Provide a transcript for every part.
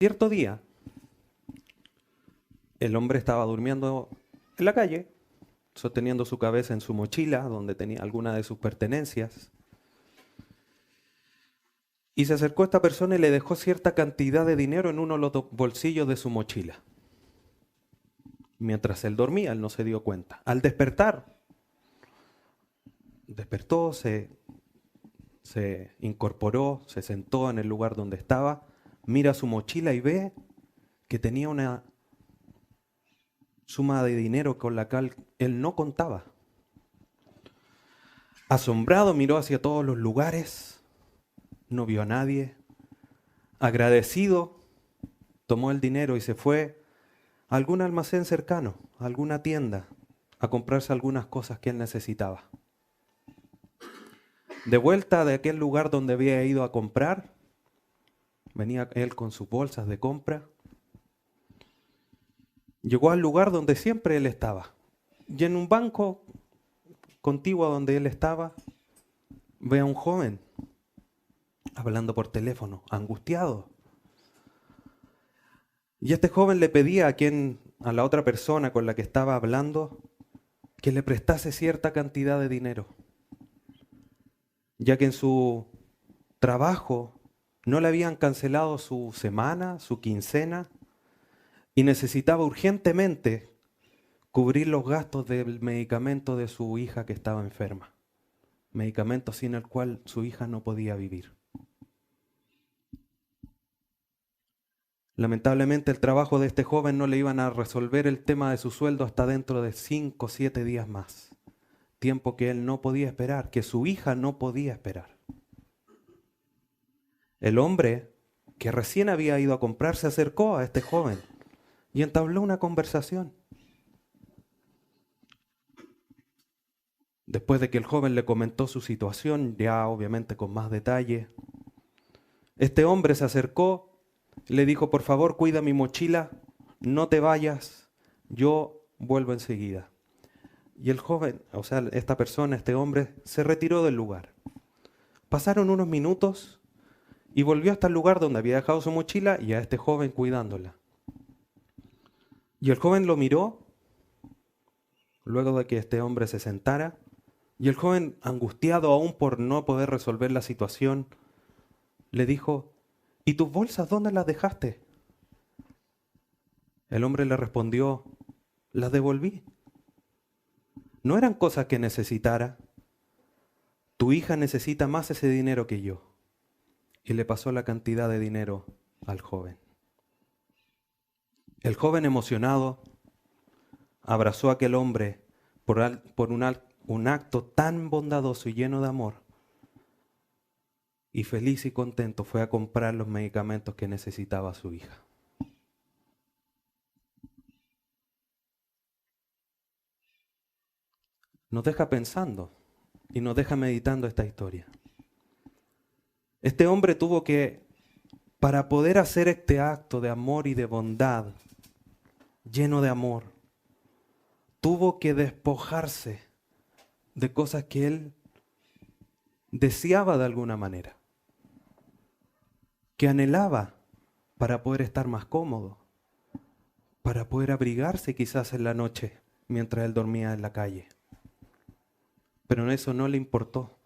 Cierto día, el hombre estaba durmiendo en la calle, sosteniendo su cabeza en su mochila, donde tenía alguna de sus pertenencias. Y se acercó a esta persona y le dejó cierta cantidad de dinero en uno de los bolsillos de su mochila. Mientras él dormía, él no se dio cuenta. Al despertó, se incorporó, se sentó en el lugar donde estaba, mira su mochila y ve que tenía una suma de dinero con la cual él no contaba. Asombrado miró hacia todos los lugares, no vio a nadie. Agradecido, tomó el dinero y se fue a algún almacén cercano, a alguna tienda, a comprarse algunas cosas que él necesitaba. De vuelta de aquel lugar donde había ido a comprar, venía él con sus bolsas de compra. Llegó al lugar donde siempre él estaba. Y en un banco contiguo a donde él estaba, ve a un joven hablando por teléfono, angustiado. Y este joven le pedía a la otra persona con la que estaba hablando, que le prestase cierta cantidad de dinero, ya que en su trabajo no le habían cancelado su semana, su quincena, y necesitaba urgentemente cubrir los gastos del medicamento de su hija que estaba enferma, medicamento sin el cual su hija no podía vivir. Lamentablemente el trabajo de este joven no le iban a resolver el tema de su sueldo hasta dentro de 5 o 7 días más. Tiempo que él no podía esperar, que su hija no podía esperar. El hombre que recién había ido a comprar se acercó a este joven y entabló una conversación. Después de que el joven le comentó su situación, ya obviamente con más detalle, este hombre se acercó, le dijo, por favor, cuida mi mochila, no te vayas, yo vuelvo enseguida. Y el joven, o sea, esta persona, este hombre, se retiró del lugar. Pasaron unos minutos y volvió hasta el lugar donde había dejado su mochila y a este joven cuidándola. Y el joven lo miró, luego de que este hombre se sentara, y el joven, angustiado aún por no poder resolver la situación, le dijo, ¿y tus bolsas dónde las dejaste? El hombre le respondió, las devolví. No eran cosas que necesitara. Tu hija necesita más ese dinero que yo. Y le pasó la cantidad de dinero al joven. El joven emocionado abrazó a aquel hombre por un acto tan bondadoso y lleno de amor. Y feliz y contento fue a comprar los medicamentos que necesitaba su hija. Nos deja pensando y nos deja meditando esta historia. Este hombre tuvo que, para poder hacer este acto de amor y de bondad, lleno de amor, tuvo que despojarse de cosas que él deseaba de alguna manera, que anhelaba para poder estar más cómodo, para poder abrigarse quizás en la noche mientras él dormía en la calle. Pero eso no le importó.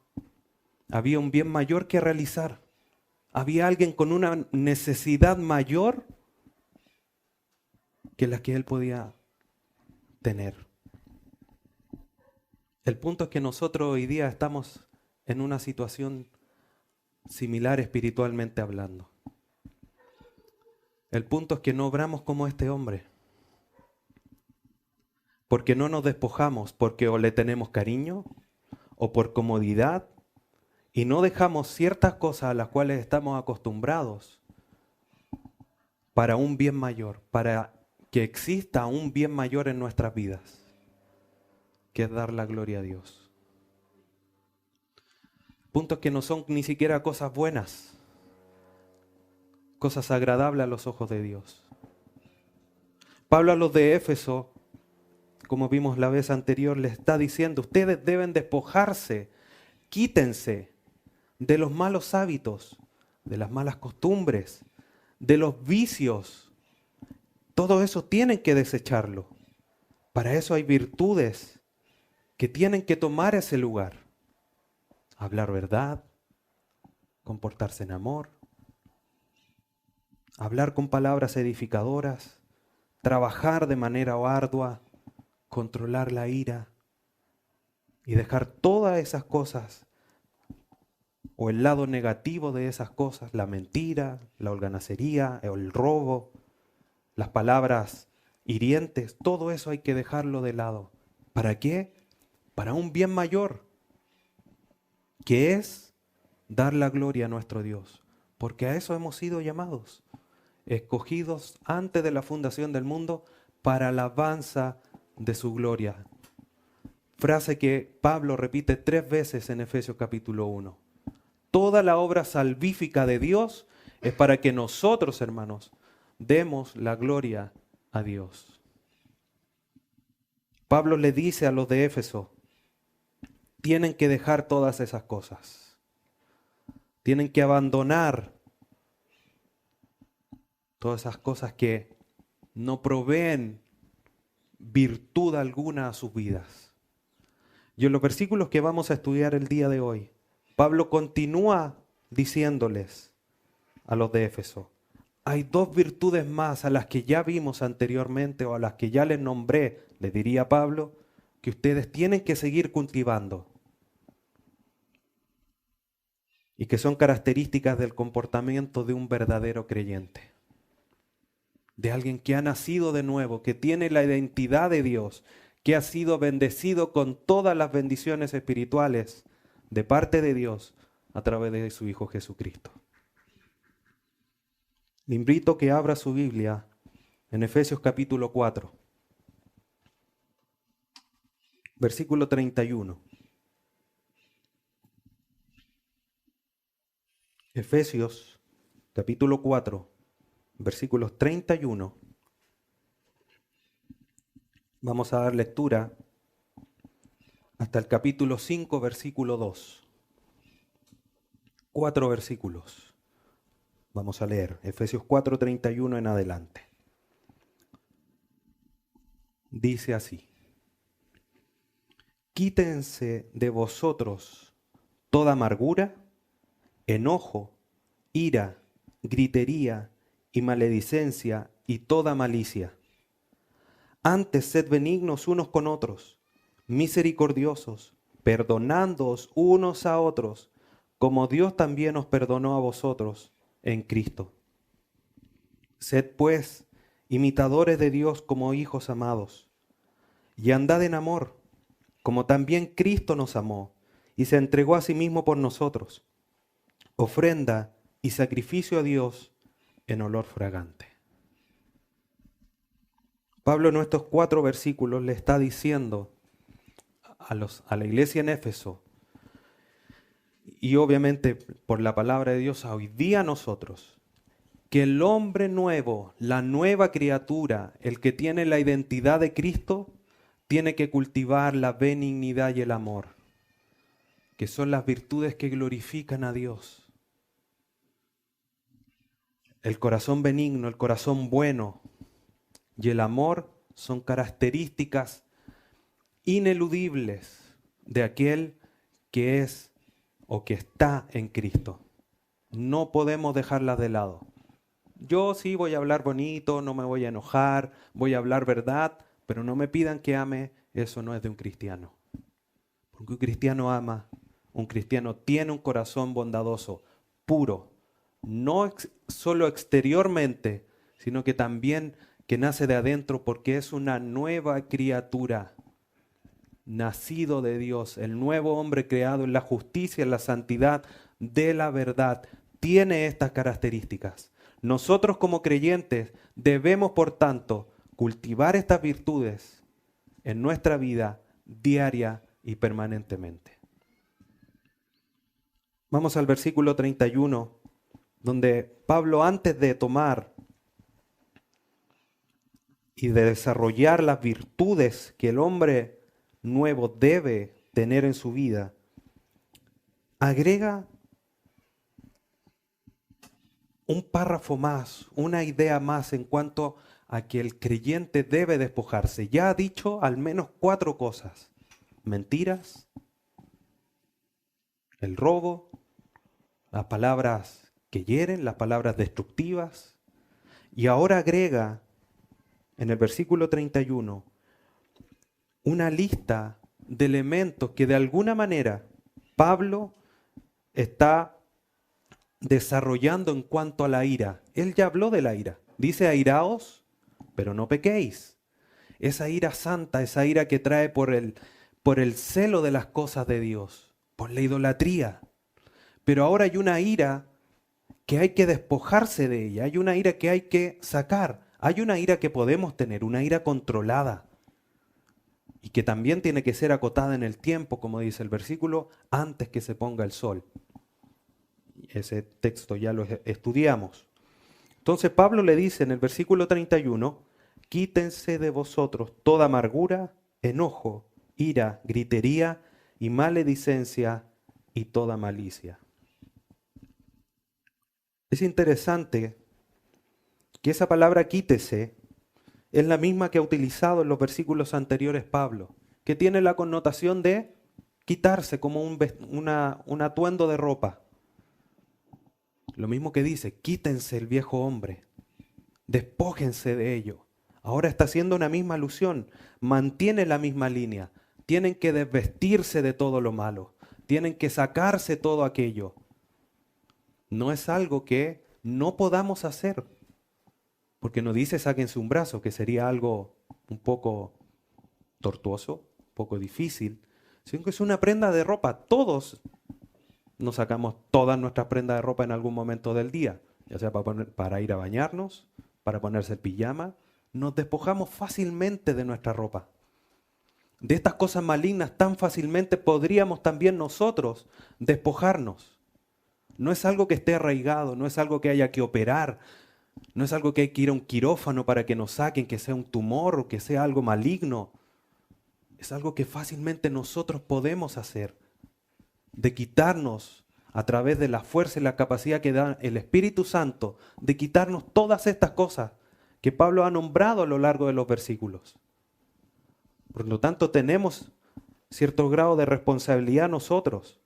Había un bien mayor que realizar. Había alguien con una necesidad mayor que la que él podía tener. El punto es que nosotros hoy día estamos en una situación similar espiritualmente hablando. El punto es que no obramos como este hombre. Porque no nos despojamos, porque o le tenemos cariño o por comodidad y no dejamos ciertas cosas a las cuales estamos acostumbrados para un bien mayor, para que exista un bien mayor en nuestras vidas, que es dar la gloria a Dios. Puntos que no son ni siquiera cosas buenas, cosas agradables a los ojos de Dios. Pablo a los de Éfeso, como vimos la vez anterior, le está diciendo, ustedes deben despojarse, quítense de los malos hábitos, de las malas costumbres, de los vicios. Todo eso tienen que desecharlo. Para eso hay virtudes que tienen que tomar ese lugar. Hablar verdad, comportarse en amor, hablar con palabras edificadoras, trabajar de manera ardua, controlar la ira y dejar todas esas cosas o el lado negativo de esas cosas, la mentira, la holganacería, el robo, las palabras hirientes, todo eso hay que dejarlo de lado. ¿Para qué? Para un bien mayor, que es dar la gloria a nuestro Dios, porque a eso hemos sido llamados, escogidos antes de la fundación del mundo para alabanza de su gloria. Frase que Pablo repite 3 veces en Efesios capítulo 1. Toda la obra salvífica de Dios es para que nosotros, hermanos, demos la gloria a Dios. Pablo le dice a los de Éfeso, tienen que dejar todas esas cosas. Tienen que abandonar todas esas cosas que no proveen virtud alguna a sus vidas. Y en los versículos que vamos a estudiar el día de hoy, Pablo continúa diciéndoles a los de Éfeso, hay 2 virtudes más a las que ya vimos anteriormente o a las que ya les nombré, le diría Pablo, que ustedes tienen que seguir cultivando y que son características del comportamiento de un verdadero creyente, de alguien que ha nacido de nuevo, que tiene la identidad de Dios, que ha sido bendecido con todas las bendiciones espirituales de parte de Dios a través de su Hijo Jesucristo. Le invito a que abra su Biblia en Efesios capítulo 4, versículo 31. Efesios capítulo 4, versículos 31. Vamos a dar lectura hasta el capítulo 5, versículo 2. 4 versículos. Vamos a leer Efesios 4, 31 en adelante. Dice así: quítense de vosotros toda amargura, enojo, ira, gritería y maledicencia y toda malicia. Antes sed benignos unos con otros, misericordiosos, perdonándoos unos a otros, como Dios también os perdonó a vosotros en Cristo. Sed pues imitadores de Dios como hijos amados, y andad en amor, como también Cristo nos amó y se entregó a sí mismo por nosotros, ofrenda y sacrificio a Dios en olor fragante. Pablo en estos 4 versículos le está diciendo a la iglesia en Éfeso, y obviamente por la palabra de Dios a hoy día nosotros, que el hombre nuevo, la nueva criatura, el que tiene la identidad de Cristo, tiene que cultivar la benignidad y el amor, que son las virtudes que glorifican a Dios. El corazón benigno, el corazón bueno y el amor son características ineludibles de aquel que es o que está en Cristo. No podemos dejarlas de lado. Yo sí voy a hablar bonito, no me voy a enojar, voy a hablar verdad, pero no me pidan que ame, eso no es de un cristiano. Porque un cristiano ama, un cristiano tiene un corazón bondadoso, puro, no solo exteriormente, sino que también que nace de adentro porque es una nueva criatura, nacido de Dios, el nuevo hombre creado en la justicia, en la santidad de la verdad, tiene estas características. Nosotros como creyentes debemos, por tanto, cultivar estas virtudes en nuestra vida diaria y permanentemente. Vamos al versículo 31, donde Pablo, antes de tomar y de desarrollar las virtudes que el hombre nuevo debe tener en su vida, agrega un párrafo más, una idea más en cuanto a que el creyente debe despojarse. Ya ha dicho al menos 4 cosas: mentiras, el robo, las palabras que hieren, las palabras destructivas, y ahora agrega en el versículo 31 una lista de elementos que de alguna manera Pablo está desarrollando en cuanto a la ira. Él ya habló de la ira. Dice: airaos, pero no pequéis. Esa ira santa, esa ira que trae por el celo de las cosas de Dios, por la idolatría. Pero ahora hay una ira que hay que despojarse de ella, hay una ira que hay que sacar, hay una ira que podemos tener, una ira controlada, y que también tiene que ser acotada en el tiempo, como dice el versículo, antes que se ponga el sol. Ese texto ya lo estudiamos. Entonces Pablo le dice en el versículo 31, quítense de vosotros toda amargura, enojo, ira, gritería y maledicencia y toda malicia. Es interesante que esa palabra quítese es la misma que ha utilizado en los versículos anteriores Pablo, que tiene la connotación de quitarse como un atuendo de ropa. Lo mismo que dice: quítense el viejo hombre, despójense de ello. Ahora está haciendo una misma alusión, mantiene la misma línea. Tienen que desvestirse de todo lo malo, tienen que sacarse todo aquello. No es algo que no podamos hacer, porque no dice sáquense un brazo, que sería algo un poco tortuoso, un poco difícil, sino que es una prenda de ropa. Todos nos sacamos todas nuestras prendas de ropa en algún momento del día, ya sea para ir a bañarnos, para ponerse el pijama. Nos despojamos fácilmente de nuestra ropa. De estas cosas malignas tan fácilmente podríamos también nosotros despojarnos. No es algo que esté arraigado, no es algo que haya que operar, no es algo que hay que ir a un quirófano para que nos saquen, que sea un tumor o que sea algo maligno. Es algo que fácilmente nosotros podemos hacer, de quitarnos a través de la fuerza y la capacidad que da el Espíritu Santo, de quitarnos todas estas cosas que Pablo ha nombrado a lo largo de los versículos. Por lo tanto, tenemos cierto grado de responsabilidad nosotros.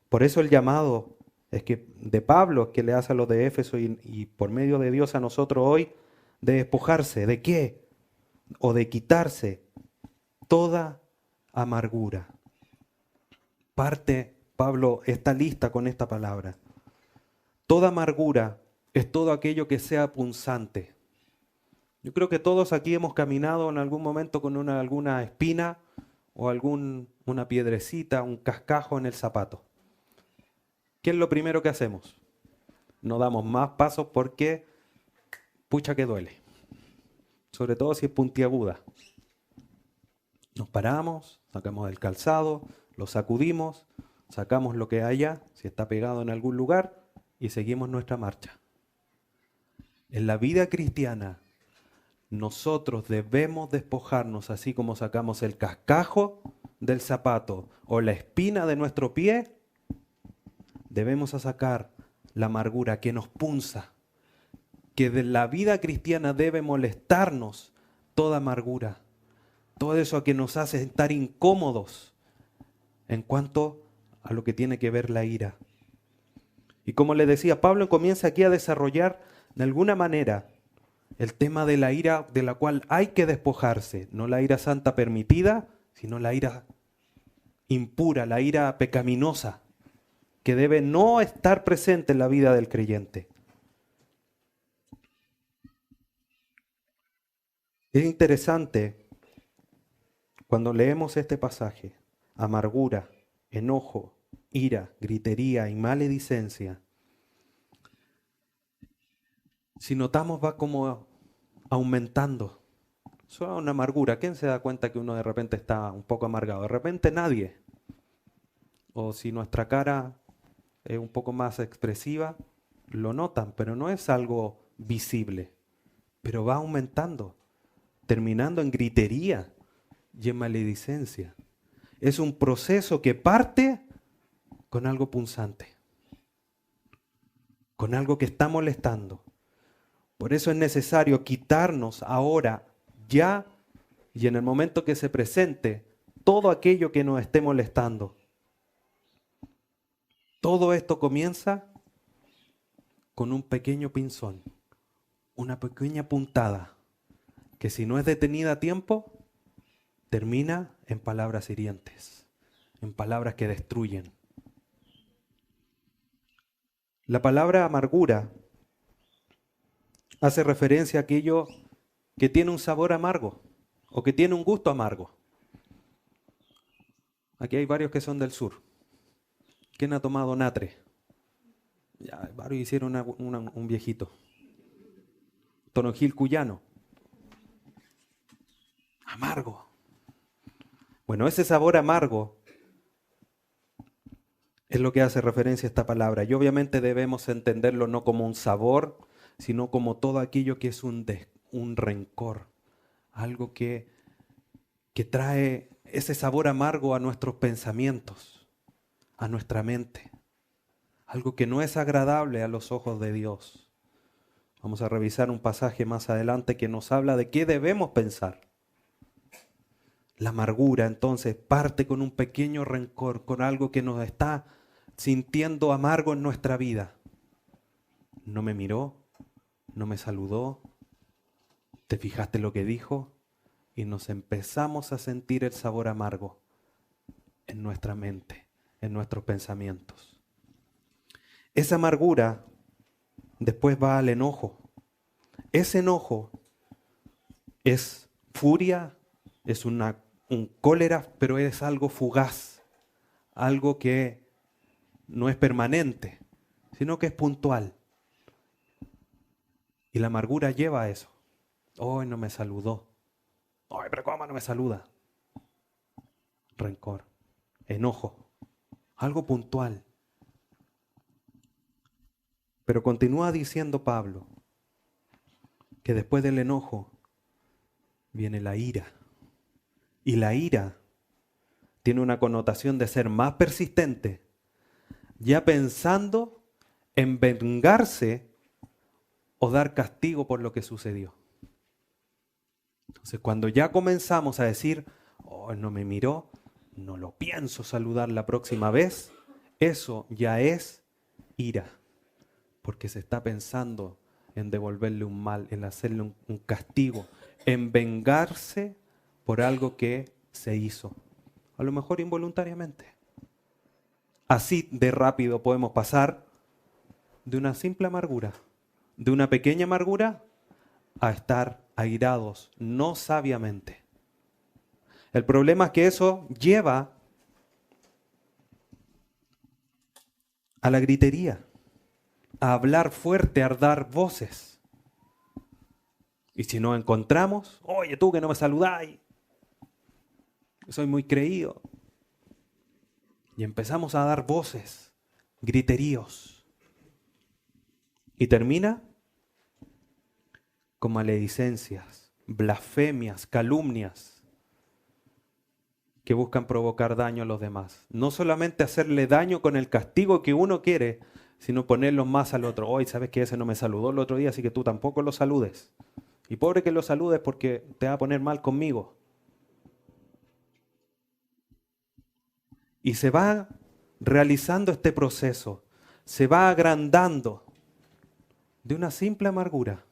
Por eso el llamado es que de Pablo, que le hace a los de Éfeso y por medio de Dios a nosotros hoy, de despojarse. ¿De qué? O de quitarse toda amargura. Parte Pablo esta lista con esta palabra. Toda amargura es todo aquello que sea punzante. Yo creo que todos aquí hemos caminado en algún momento con alguna espina o una piedrecita, un cascajo en el zapato. ¿Qué es lo primero que hacemos? No damos más pasos porque pucha que duele. Sobre todo si es puntiaguda. Nos paramos, sacamos el calzado, lo sacudimos, sacamos lo que haya, si está pegado en algún lugar, y seguimos nuestra marcha. En la vida cristiana, nosotros debemos despojarnos, así como sacamos el cascajo del zapato o la espina de nuestro pie, debemos sacar la amargura que nos punza, que de la vida cristiana debe molestarnos toda amargura, todo eso que nos hace estar incómodos en cuanto a lo que tiene que ver la ira. Y como le decía, Pablo comienza aquí a desarrollar de alguna manera el tema de la ira de la cual hay que despojarse, no la ira santa permitida, sino la ira impura, la ira pecaminosa, que debe no estar presente en la vida del creyente. Es interesante cuando leemos este pasaje: amargura, enojo, ira, gritería y maledicencia. Si notamos, va como aumentando. Eso es una amargura. ¿Quién se da cuenta que uno de repente está un poco amargado? De repente nadie. O si nuestra cara es un poco más expresiva, lo notan, pero no es algo visible. Pero va aumentando, terminando en gritería y en maledicencia. Es un proceso que parte con algo punzante. con algo que está molestando. Por eso es necesario quitarnos ahora, ya y en el momento que se presente, todo aquello que nos esté molestando. Todo esto comienza con un pequeño pinzón, una pequeña puntada, que si no es detenida a tiempo, termina en palabras hirientes, en palabras que destruyen. La palabra amargura hace referencia a aquello que tiene un sabor amargo o que tiene un gusto amargo. Aquí hay varios que son del sur. ¿Quién ha tomado natre? Ya, varios hicieron un viejito. Tonojil cuyano. Amargo. Bueno, ese sabor amargo es lo que hace referencia a esta palabra. Y obviamente debemos entenderlo no como un sabor, sino como todo aquello que es un rencor. Algo que trae ese sabor amargo a nuestros pensamientos, a nuestra mente. Algo que no es agradable a los ojos de Dios. Vamos a revisar un pasaje más adelante que nos habla de qué debemos pensar. La amargura entonces parte con un pequeño rencor, con algo que nos está sintiendo amargo en nuestra vida. No me miró, no me saludó, ¿te fijaste lo que dijo? Y nos empezamos a sentir el sabor amargo en nuestra mente, en nuestros pensamientos. Esa amargura después va al enojo. Ese enojo es furia, es un cólera, pero es algo fugaz, algo que no es permanente, sino que es puntual. Y la amargura lleva a eso. Hoy no me saludó. Ay, pero ¿cómo no me saluda? Rencor, enojo, algo puntual. Pero continúa diciendo Pablo que después del enojo viene la ira. Y la ira tiene una connotación de ser más persistente, ya pensando en vengarse o dar castigo por lo que sucedió. Entonces, cuando ya comenzamos a decir, oh, no me miró, no lo pienso saludar la próxima vez, eso ya es ira, porque se está pensando en devolverle un mal, en hacerle un castigo, en vengarse por algo que se hizo, a lo mejor involuntariamente. Así de rápido podemos pasar de una simple amargura, de una pequeña amargura, a estar airados, no sabiamente. El problema es que eso lleva a la gritería, a hablar fuerte, a dar voces. Y si nos encontramos, oye, tú que no me saludáis, soy muy creído. Y empezamos a dar voces, griteríos. Y termina con maledicencias, blasfemias, calumnias que buscan provocar daño a los demás. No solamente hacerle daño con el castigo que uno quiere, sino ponerlos más al otro. Hoy sabes que ese no me saludó el otro día, así que tú tampoco lo saludes. Y pobre que lo saludes porque te va a poner mal conmigo. Y se va realizando este proceso, se va agrandando de una simple amargura,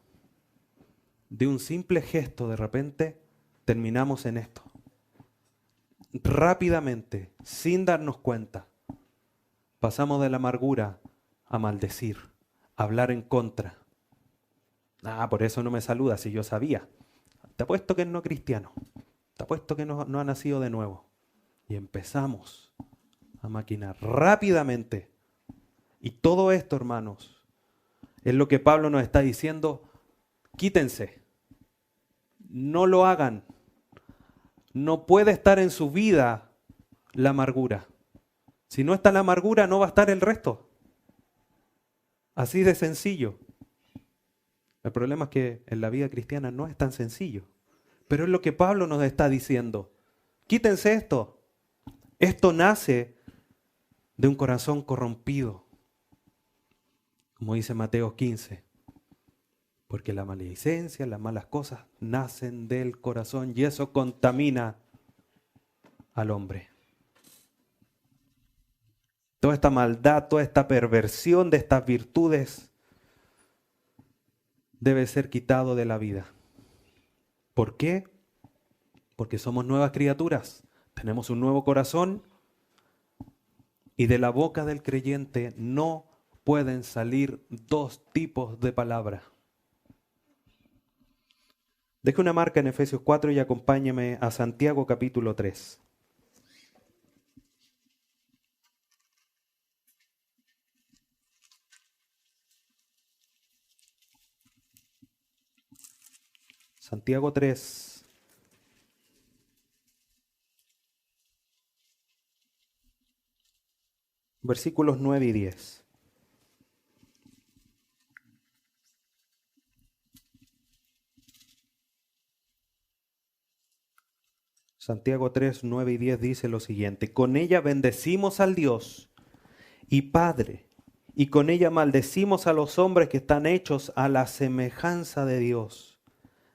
de un simple gesto. De repente terminamos en esto. Rápidamente, sin darnos cuenta, pasamos de la amargura a maldecir, a hablar en contra. Ah, por eso no me saluda, si yo sabía. Te apuesto que es no cristiano. Te apuesto que no ha nacido de nuevo. Y empezamos a maquinar rápidamente. Y todo esto, hermanos, es lo que Pablo nos está diciendo. Quítense. No lo hagan. No puede estar en su vida la amargura. Si no está la amargura, no va a estar el resto. Así de sencillo. El problema es que en la vida cristiana no es tan sencillo. Pero es lo que Pablo nos está diciendo. Quítense esto. Esto nace de un corazón corrompido. como dice Mateo 15. Porque la maledicencia, las malas cosas nacen del corazón y eso contamina al hombre. Toda esta maldad, toda esta perversión de estas virtudes debe ser quitado de la vida. ¿Por qué? Porque somos nuevas criaturas, tenemos un nuevo corazón y de la boca del creyente no pueden salir dos tipos de palabras. Deje una marca en Efesios 4 y acompáñeme a Santiago capítulo 3. Santiago 3. Versículos 9 y 10. Santiago 3, 9 y 10 dice lo siguiente: con ella bendecimos al Dios y Padre, y con ella maldecimos a los hombres que están hechos a la semejanza de Dios.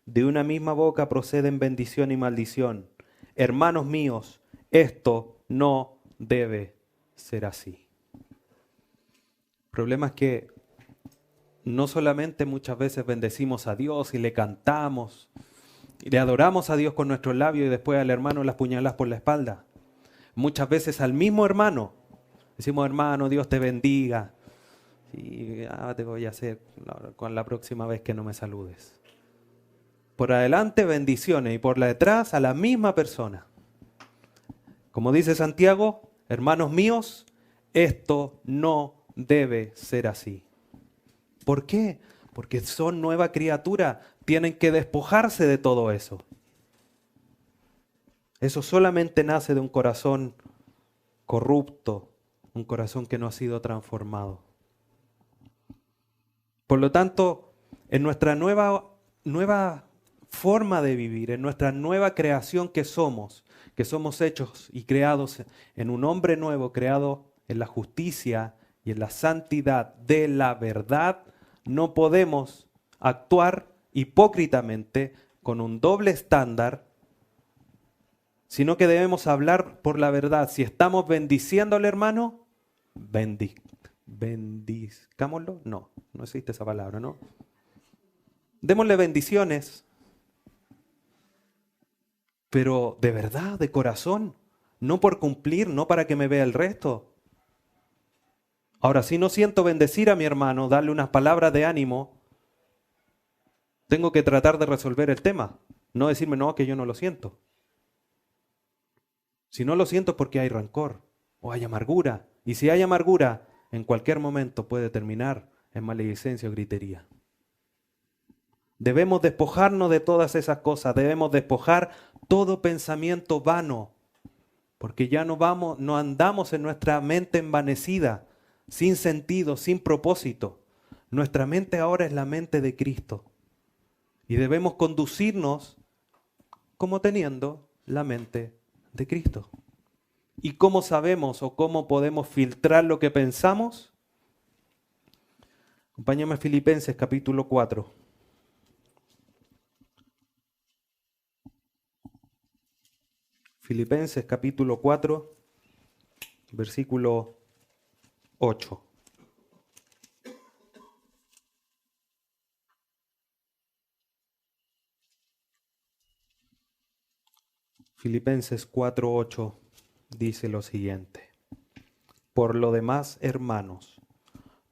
De una misma boca proceden bendición y maldición. Hermanos míos, esto no debe ser así. El problema es que no solamente muchas veces bendecimos a Dios y le cantamos, y le adoramos a Dios con nuestros labios y después al hermano las puñalas por la espalda. Muchas veces al mismo hermano decimos: hermano, Dios te bendiga. Y te voy a hacer con la próxima vez que no me saludes. Por adelante bendiciones y por la detrás a la misma persona. Como dice Santiago: hermanos míos, esto no debe ser así. ¿Por qué? Porque son nueva criatura, tienen que despojarse de todo eso. Eso solamente nace de un corazón corrupto, un corazón que no ha sido transformado. Por lo tanto, en nuestra nueva forma de vivir, en nuestra nueva creación que somos hechos y creados en un hombre nuevo, creado en la justicia y en la santidad de la verdad, no podemos actuar hipócritamente con un doble estándar, sino que debemos hablar por la verdad. Si estamos bendiciendo al hermano, bendizcámoslo. No existe esa palabra, ¿no? Démosle bendiciones, pero de verdad, de corazón, no por cumplir, no para que me vea el resto. Ahora, si no siento bendecir a mi hermano, darle unas palabras de ánimo, tengo que tratar de resolver el tema. No decirme: no, que yo no lo siento. Si no lo siento es porque hay rencor o hay amargura. Y si hay amargura, en cualquier momento puede terminar en maledicencia o gritería. Debemos despojarnos de todas esas cosas. Debemos despojar todo pensamiento vano. Porque ya no andamos en nuestra mente envanecida, sin sentido, sin propósito. Nuestra mente ahora es la mente de Cristo. Y debemos conducirnos como teniendo la mente de Cristo. ¿Y cómo sabemos o cómo podemos filtrar lo que pensamos? Acompáñame a Filipenses capítulo 4. Filipenses capítulo 4, versículo 8. Filipenses 4:8 dice lo siguiente: por lo demás, hermanos,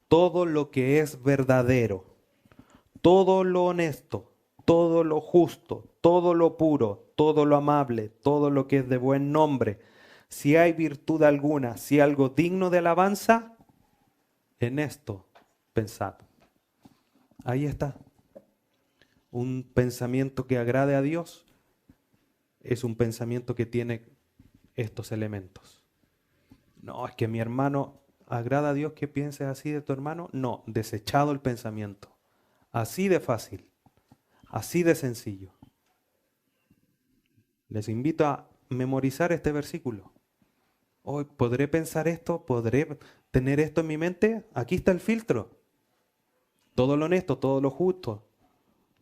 todo lo que es verdadero, todo lo honesto, todo lo justo, todo lo puro, todo lo amable, todo lo que es de buen nombre, si hay virtud alguna, si algo digno de alabanza, en esto pensad. Ahí está. Un pensamiento que agrade a Dios es un pensamiento que tiene estos elementos. No, es que mi hermano, ¿agrada a Dios que pienses así de tu hermano? No, desechado el pensamiento. Así de fácil, así de sencillo. Les invito a memorizar este versículo. Hoy, ¿podré pensar esto? ¿Podré tener esto en mi mente? Aquí está el filtro. todo lo honesto, todo lo justo.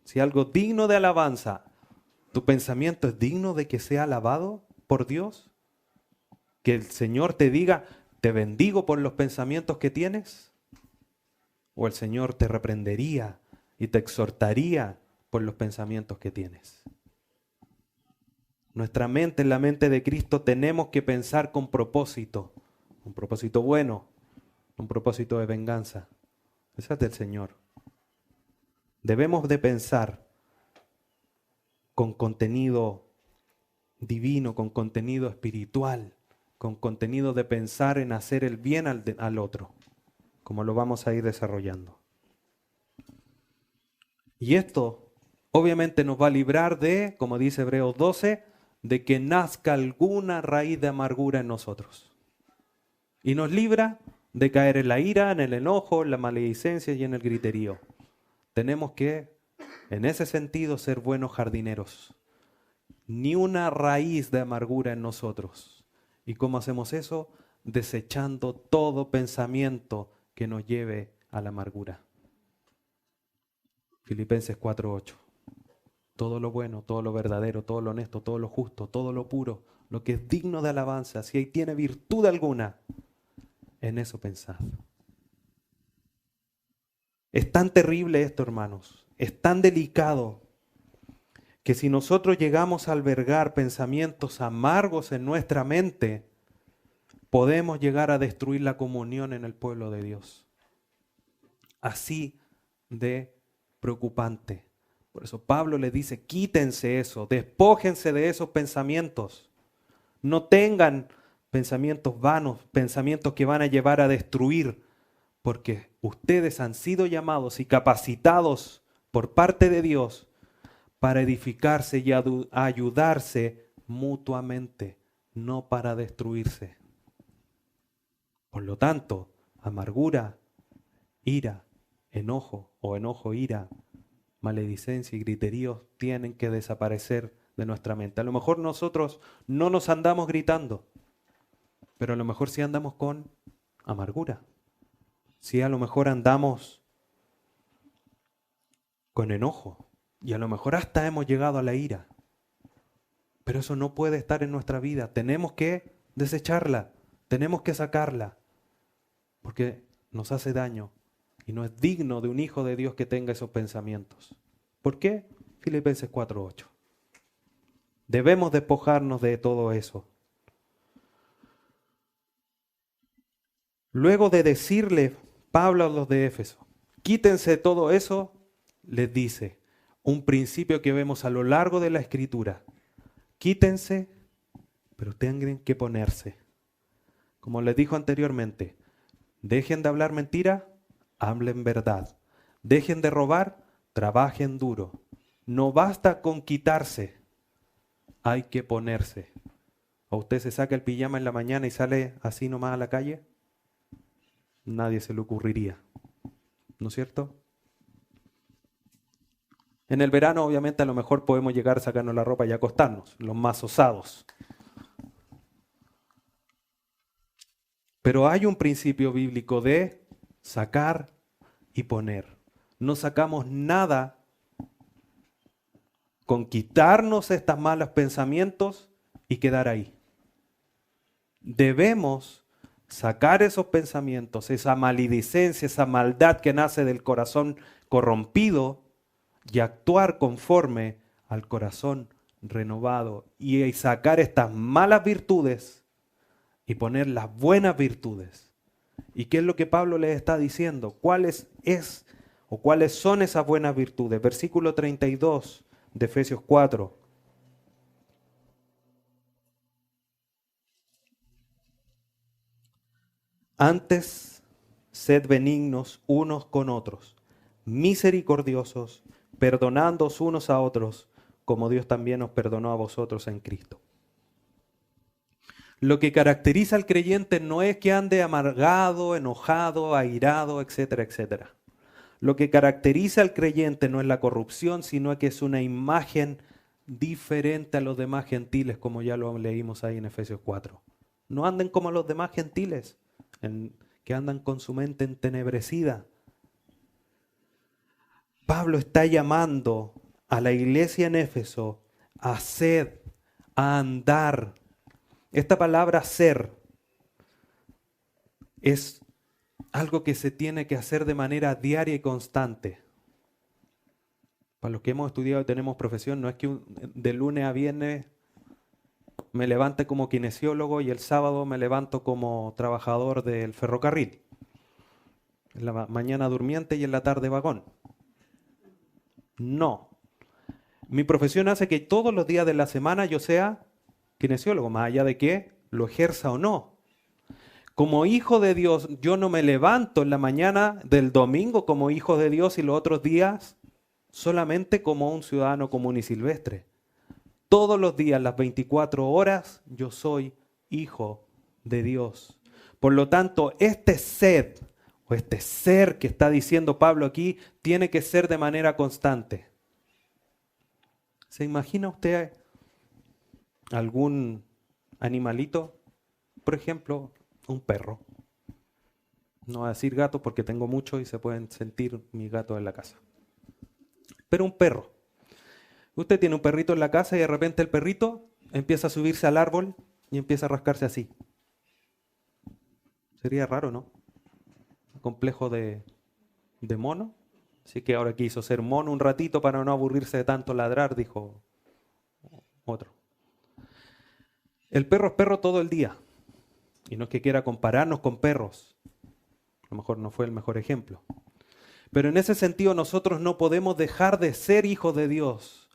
Si algo digno de alabanza, ¿tu pensamiento es digno de que sea alabado por Dios? Que el Señor te diga, te bendigo por los pensamientos que tienes. ¿O el Señor te reprendería y te exhortaría por los pensamientos que tienes? Nuestra mente, en la mente de Cristo, tenemos que pensar con propósito. Un propósito bueno, un propósito de venganza. Ese es del Señor. Debemos de pensar con contenido divino, con contenido espiritual, con contenido de pensar en hacer el bien al otro, como lo vamos a ir desarrollando. Y esto obviamente nos va a librar de, como dice Hebreos 12, de que nazca alguna raíz de amargura en nosotros. Y nos libra de caer en la ira, en el enojo, en la maledicencia y en el griterío. Tenemos que, en ese sentido, ser buenos jardineros. Ni una raíz de amargura en nosotros. ¿Y cómo hacemos eso? Desechando todo pensamiento que nos lleve a la amargura. Filipenses 4:8. Todo lo bueno, todo lo verdadero, todo lo honesto, todo lo justo, todo lo puro, lo que es digno de alabanza, si ahí tiene virtud alguna, en eso pensad. Es tan terrible esto, hermanos, es tan delicado, que si nosotros llegamos a albergar pensamientos amargos en nuestra mente, podemos llegar a destruir la comunión en el pueblo de Dios. Así de preocupante. Por eso Pablo le dice, quítense eso, despójense de esos pensamientos. No tengan pensamientos vanos, pensamientos que van a llevar a destruir, porque ustedes han sido llamados y capacitados por parte de Dios para edificarse y ayudarse mutuamente, no para destruirse. Por lo tanto, amargura, ira, enojo, ira, maledicencia y griteríos tienen que desaparecer de nuestra mente. A lo mejor nosotros no nos andamos gritando, pero a lo mejor sí andamos con amargura. Sí, a lo mejor andamos con enojo y a lo mejor hasta hemos llegado a la ira. Pero eso no puede estar en nuestra vida. Tenemos que desecharla, tenemos que sacarla, porque nos hace daño y no es digno de un hijo de Dios que tenga esos pensamientos. ¿Por qué? Filipenses 4:8. Debemos despojarnos de todo eso. Luego de decirle Pablo a los de Éfeso, quítense todo eso, les dice un principio que vemos a lo largo de la Escritura. Quítense, pero tienen que ponerse. Como les dijo anteriormente, dejen de hablar mentira, hablen verdad. Dejen de robar, trabajen duro. No basta con quitarse, hay que ponerse. ¿O usted se saca el pijama en la mañana y sale así nomás a la calle? Nadie se le ocurriría, ¿no es cierto? En el verano, obviamente, a lo mejor podemos llegar a sacarnos la ropa y acostarnos, los más osados. Pero hay un principio bíblico de sacar y poner. No sacamos nada con quitarnos estos malos pensamientos y quedar ahí. Debemos sacar esos pensamientos, esa maledicencia, esa maldad que nace del corazón corrompido y actuar conforme al corazón renovado y sacar estas malas virtudes y poner las buenas virtudes. ¿Y qué es lo que Pablo les está diciendo? ¿Cuáles son esas buenas virtudes? Versículo 32 de Efesios 4. Antes, sed benignos unos con otros, misericordiosos, perdonándoos unos a otros, como Dios también os perdonó a vosotros en Cristo. Lo que caracteriza al creyente no es que ande amargado, enojado, airado, etcétera, etcétera. Lo que caracteriza al creyente no es la corrupción, sino que es una imagen diferente a los demás gentiles, como ya lo leímos ahí en Efesios 4. No anden como los demás gentiles, que andan con su mente entenebrecida. Pablo está llamando a la iglesia en Éfeso a ser, a andar. Esta palabra ser es algo que se tiene que hacer de manera diaria y constante. Para los que hemos estudiado y tenemos profesión, no es que de lunes a viernes me levante como kinesiólogo y el sábado me levanto como trabajador del ferrocarril. En la mañana durmiente y en la tarde vagón. No. Mi profesión hace que todos los días de la semana yo sea kinesiólogo, más allá de que lo ejerza o no. Como hijo de Dios, yo no me levanto en la mañana del domingo como hijo de Dios y los otros días solamente como un ciudadano común y silvestre. Todos los días, las 24 horas, yo soy hijo de Dios. Por lo tanto, este sed o este ser que está diciendo Pablo aquí, tiene que ser de manera constante. ¿Se imagina usted algún animalito? Por ejemplo, un perro. No voy a decir gato porque tengo muchos y se pueden sentir mis gatos en la casa. Pero un perro. Usted tiene un perrito en la casa y de repente el perrito empieza a subirse al árbol y empieza a rascarse así. Sería raro, ¿no? Complejo de mono. Así que ahora quiso ser mono un ratito para no aburrirse de tanto ladrar, dijo otro. El perro es perro todo el día. Y no es que quiera compararnos con perros. A lo mejor no fue el mejor ejemplo. Pero en ese sentido nosotros no podemos dejar de ser hijos de Dios.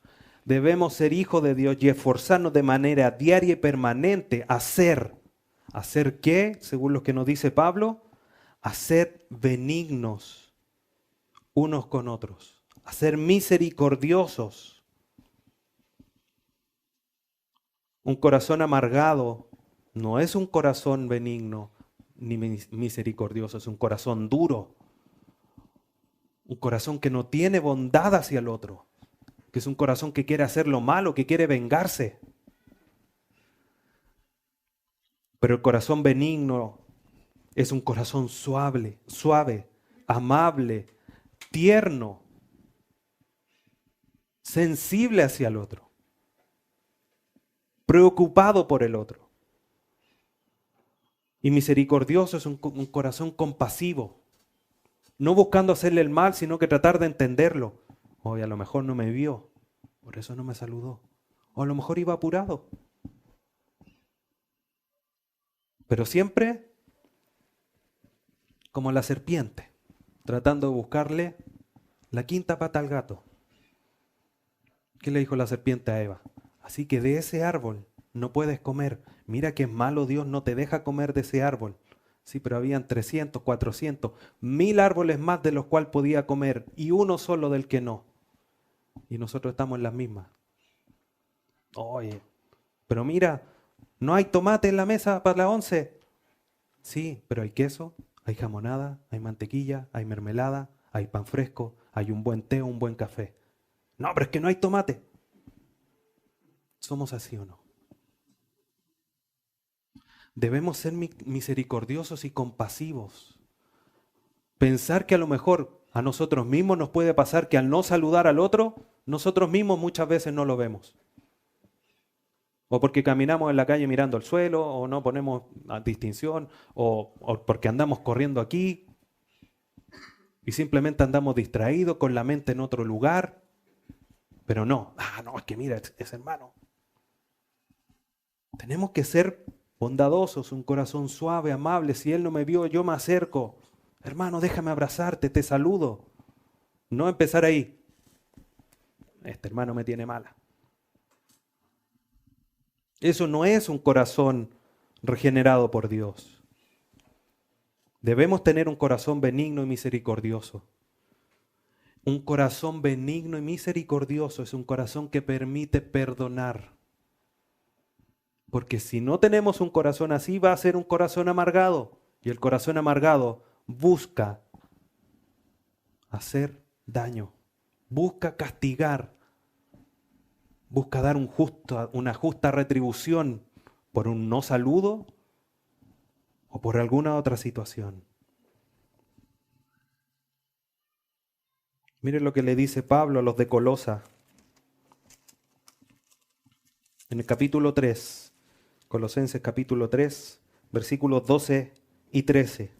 Debemos ser hijos de Dios y esforzarnos de manera diaria y permanente a ser. ¿Hacer qué? Según lo que nos dice Pablo, a ser benignos unos con otros, a ser misericordiosos. Un corazón amargado no es un corazón benigno ni misericordioso, es un corazón duro. Un corazón que no tiene bondad hacia el otro, que es un corazón que quiere hacer lo malo, que quiere vengarse. Pero el corazón benigno es un corazón suave, amable, tierno, sensible hacia el otro, preocupado por el otro. Y misericordioso es un corazón compasivo, no buscando hacerle el mal, sino que tratar de entenderlo. Hoy a lo mejor no me vio, por eso no me saludó. O a lo mejor iba apurado. Pero siempre como la serpiente, tratando de buscarle la quinta pata al gato. ¿Qué le dijo la serpiente a Eva? Así que de ese árbol no puedes comer. Mira que es malo, Dios no te deja comer de ese árbol. Sí, pero habían 300, 400, 1000 árboles más de los cuales podía comer y uno solo del que no. Y nosotros estamos en las mismas. Oye, pero mira, ¿no hay tomate en la mesa para la 11? Sí, pero hay queso, hay jamonada, hay mantequilla, hay mermelada, hay pan fresco, hay un buen té o un buen café. No, pero es que no hay tomate. ¿Somos así o no? Debemos ser misericordiosos y compasivos. Pensar que a lo mejor a nosotros mismos nos puede pasar que al no saludar al otro, nosotros mismos muchas veces no lo vemos. O porque caminamos en la calle mirando al suelo, o no ponemos distinción, o porque andamos corriendo aquí y simplemente andamos distraídos con la mente en otro lugar. Pero no, no, es que mira, es hermano. Tenemos que ser bondadosos, un corazón suave, amable. Si él no me vio, yo me acerco. Hermano, déjame abrazarte, te saludo. No empezar ahí. Este hermano me tiene mala. Eso no es un corazón regenerado por Dios. Debemos tener un corazón benigno y misericordioso. Un corazón benigno y misericordioso es un corazón que permite perdonar. Porque si no tenemos un corazón así, va a ser un corazón amargado. Y el corazón amargado busca hacer daño, busca castigar, busca dar una justa retribución por un no saludo o por alguna otra situación. Miren lo que le dice Pablo a los de Colosa. En el capítulo 3, Colosenses capítulo 3, versículos 12 y 13.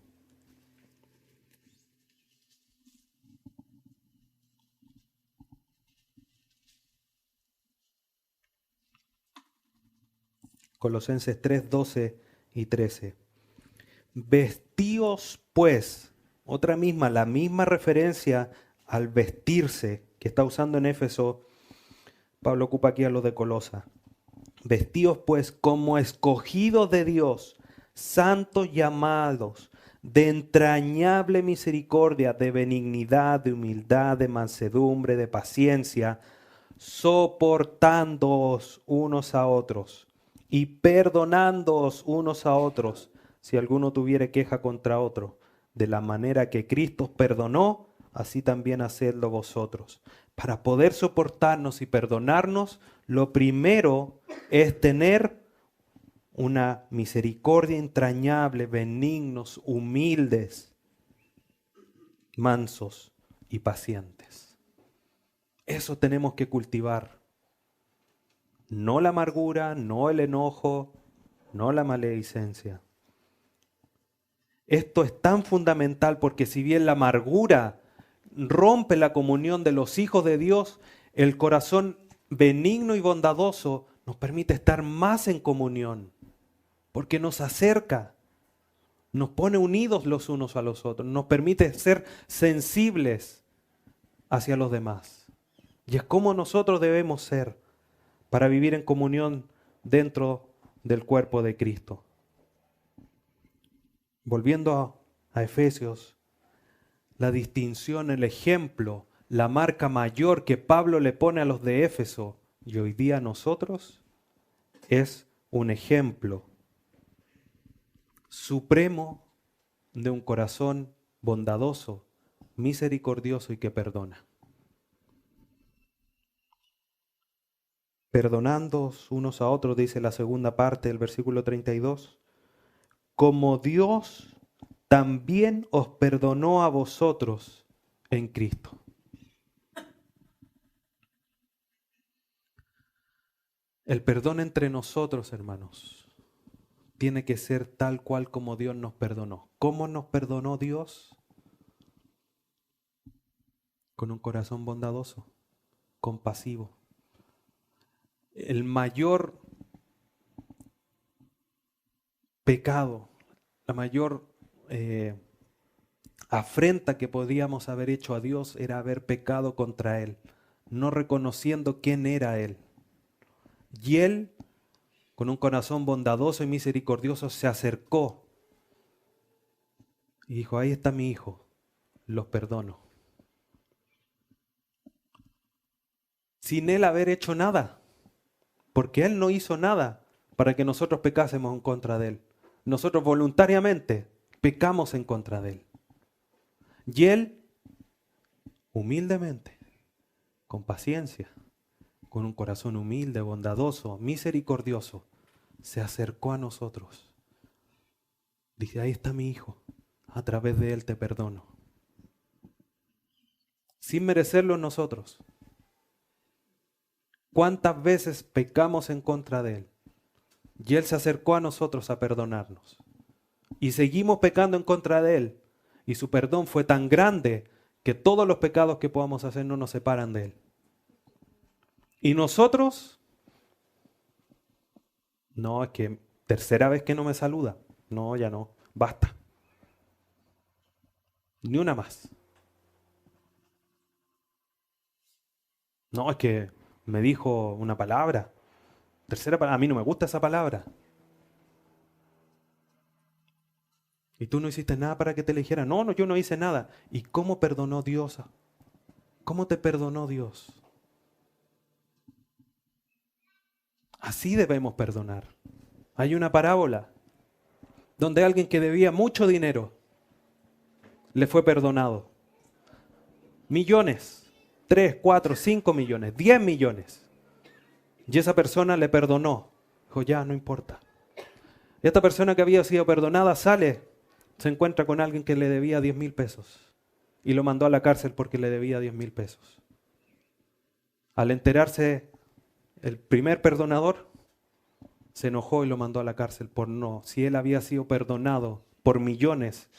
Colosenses 3, 12 y 13. Vestíos pues, la misma referencia al vestirse que está usando en Éfeso, Pablo ocupa aquí a los de Colosa. Vestíos pues como escogidos de Dios, santos llamados, de entrañable misericordia, de benignidad, de humildad, de mansedumbre, de paciencia, soportándoos unos a otros y perdonándoos unos a otros, si alguno tuviere queja contra otro, de la manera que Cristo os perdonó, así también hacedlo vosotros. Para poder soportarnos y perdonarnos, lo primero es tener una misericordia entrañable, benignos, humildes, mansos y pacientes. Eso tenemos que cultivar. No la amargura, no el enojo, no la maledicencia. Esto es tan fundamental porque si bien la amargura rompe la comunión de los hijos de Dios, el corazón benigno y bondadoso nos permite estar más en comunión, porque nos acerca, nos pone unidos los unos a los otros, nos permite ser sensibles hacia los demás. Y es como nosotros debemos ser para vivir en comunión dentro del cuerpo de Cristo. Volviendo a Efesios, la distinción, el ejemplo, la marca mayor que Pablo le pone a los de Éfeso y hoy día a nosotros es un ejemplo supremo de un corazón bondadoso, misericordioso y que perdona. Perdonándoos unos a otros, dice la segunda parte del versículo 32, como Dios también os perdonó a vosotros en Cristo. El perdón entre nosotros, hermanos, tiene que ser tal cual como Dios nos perdonó. ¿Cómo nos perdonó Dios? Con un corazón bondadoso, compasivo. El mayor pecado, la mayor afrenta que podíamos haber hecho a Dios era haber pecado contra Él, no reconociendo quién era Él. Y Él, con un corazón bondadoso y misericordioso, se acercó y dijo, ahí está mi hijo, los perdono. Sin Él haber hecho nada, porque Él no hizo nada para que nosotros pecásemos en contra de Él. Nosotros voluntariamente pecamos en contra de Él. Y Él, humildemente, con paciencia, con un corazón humilde, bondadoso, misericordioso, se acercó a nosotros. Dice, ahí está mi hijo, a través de Él te perdono. Sin merecerlo nosotros. ¿Cuántas veces pecamos en contra de Él? Y Él se acercó a nosotros a perdonarnos. Y seguimos pecando en contra de Él. Y su perdón fue tan grande que todos los pecados que podamos hacer no nos separan de Él. Y nosotros, no, es que tercera vez que no me saluda. No, ya no, basta. Ni una más. No, es que me dijo una palabra. Tercera palabra, a mí no me gusta esa palabra. Y tú no hiciste nada para que te eligiera. No, no, yo no hice nada. ¿Y cómo perdonó Dios? ¿Cómo te perdonó Dios? Así debemos perdonar. Hay una parábola donde alguien que debía mucho dinero le fue perdonado. Millones, 3, 4, 5 millones, 10 millones. Y esa persona le perdonó. Dijo, ya, no importa. Y esta persona que había sido perdonada sale, se encuentra con alguien que le debía 10,000 pesos. y lo mandó a la cárcel porque le debía 10,000 pesos. Al enterarse el primer perdonador, se enojó y lo mandó a la cárcel por no. Si él había sido perdonado por millones,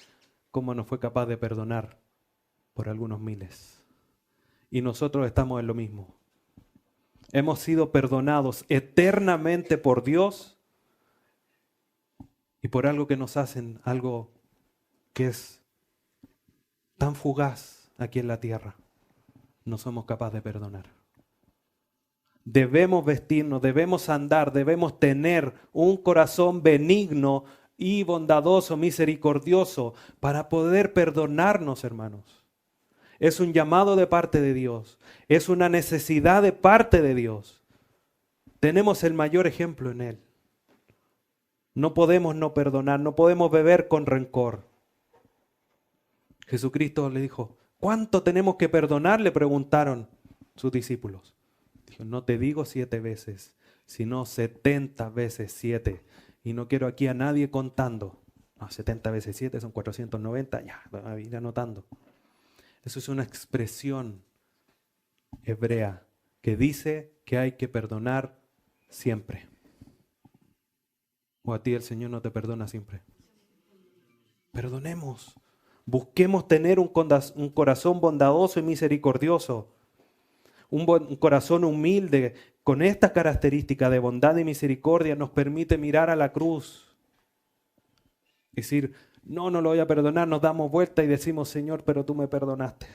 ¿cómo no fue capaz de perdonar por algunos miles? Y nosotros estamos en lo mismo. Hemos sido perdonados eternamente por Dios y por algo que nos hacen, algo que es tan fugaz aquí en la tierra, no somos capaces de perdonar. Debemos vestirnos, debemos andar, debemos tener un corazón benigno y bondadoso, misericordioso, para poder perdonarnos, hermanos. Es un llamado de parte de Dios, es una necesidad de parte de Dios. Tenemos el mayor ejemplo en Él. No podemos no perdonar, no podemos beber con rencor. Jesucristo le dijo, ¿cuánto tenemos que perdonar?, le preguntaron sus discípulos. Dijo, no te digo 7 veces, sino 70 veces 7. Y no quiero aquí a nadie contando. No, 70 veces 7 son 490, ya, voy a ir anotando. Eso es una expresión hebrea que dice que hay que perdonar siempre. ¿O a ti el Señor no te perdona siempre? Perdonemos. Busquemos tener un corazón bondadoso y misericordioso. Un corazón humilde con esta característica de bondad y misericordia nos permite mirar a la cruz. Decir, no lo voy a perdonar, nos damos vuelta y decimos, Señor, pero tú me perdonaste.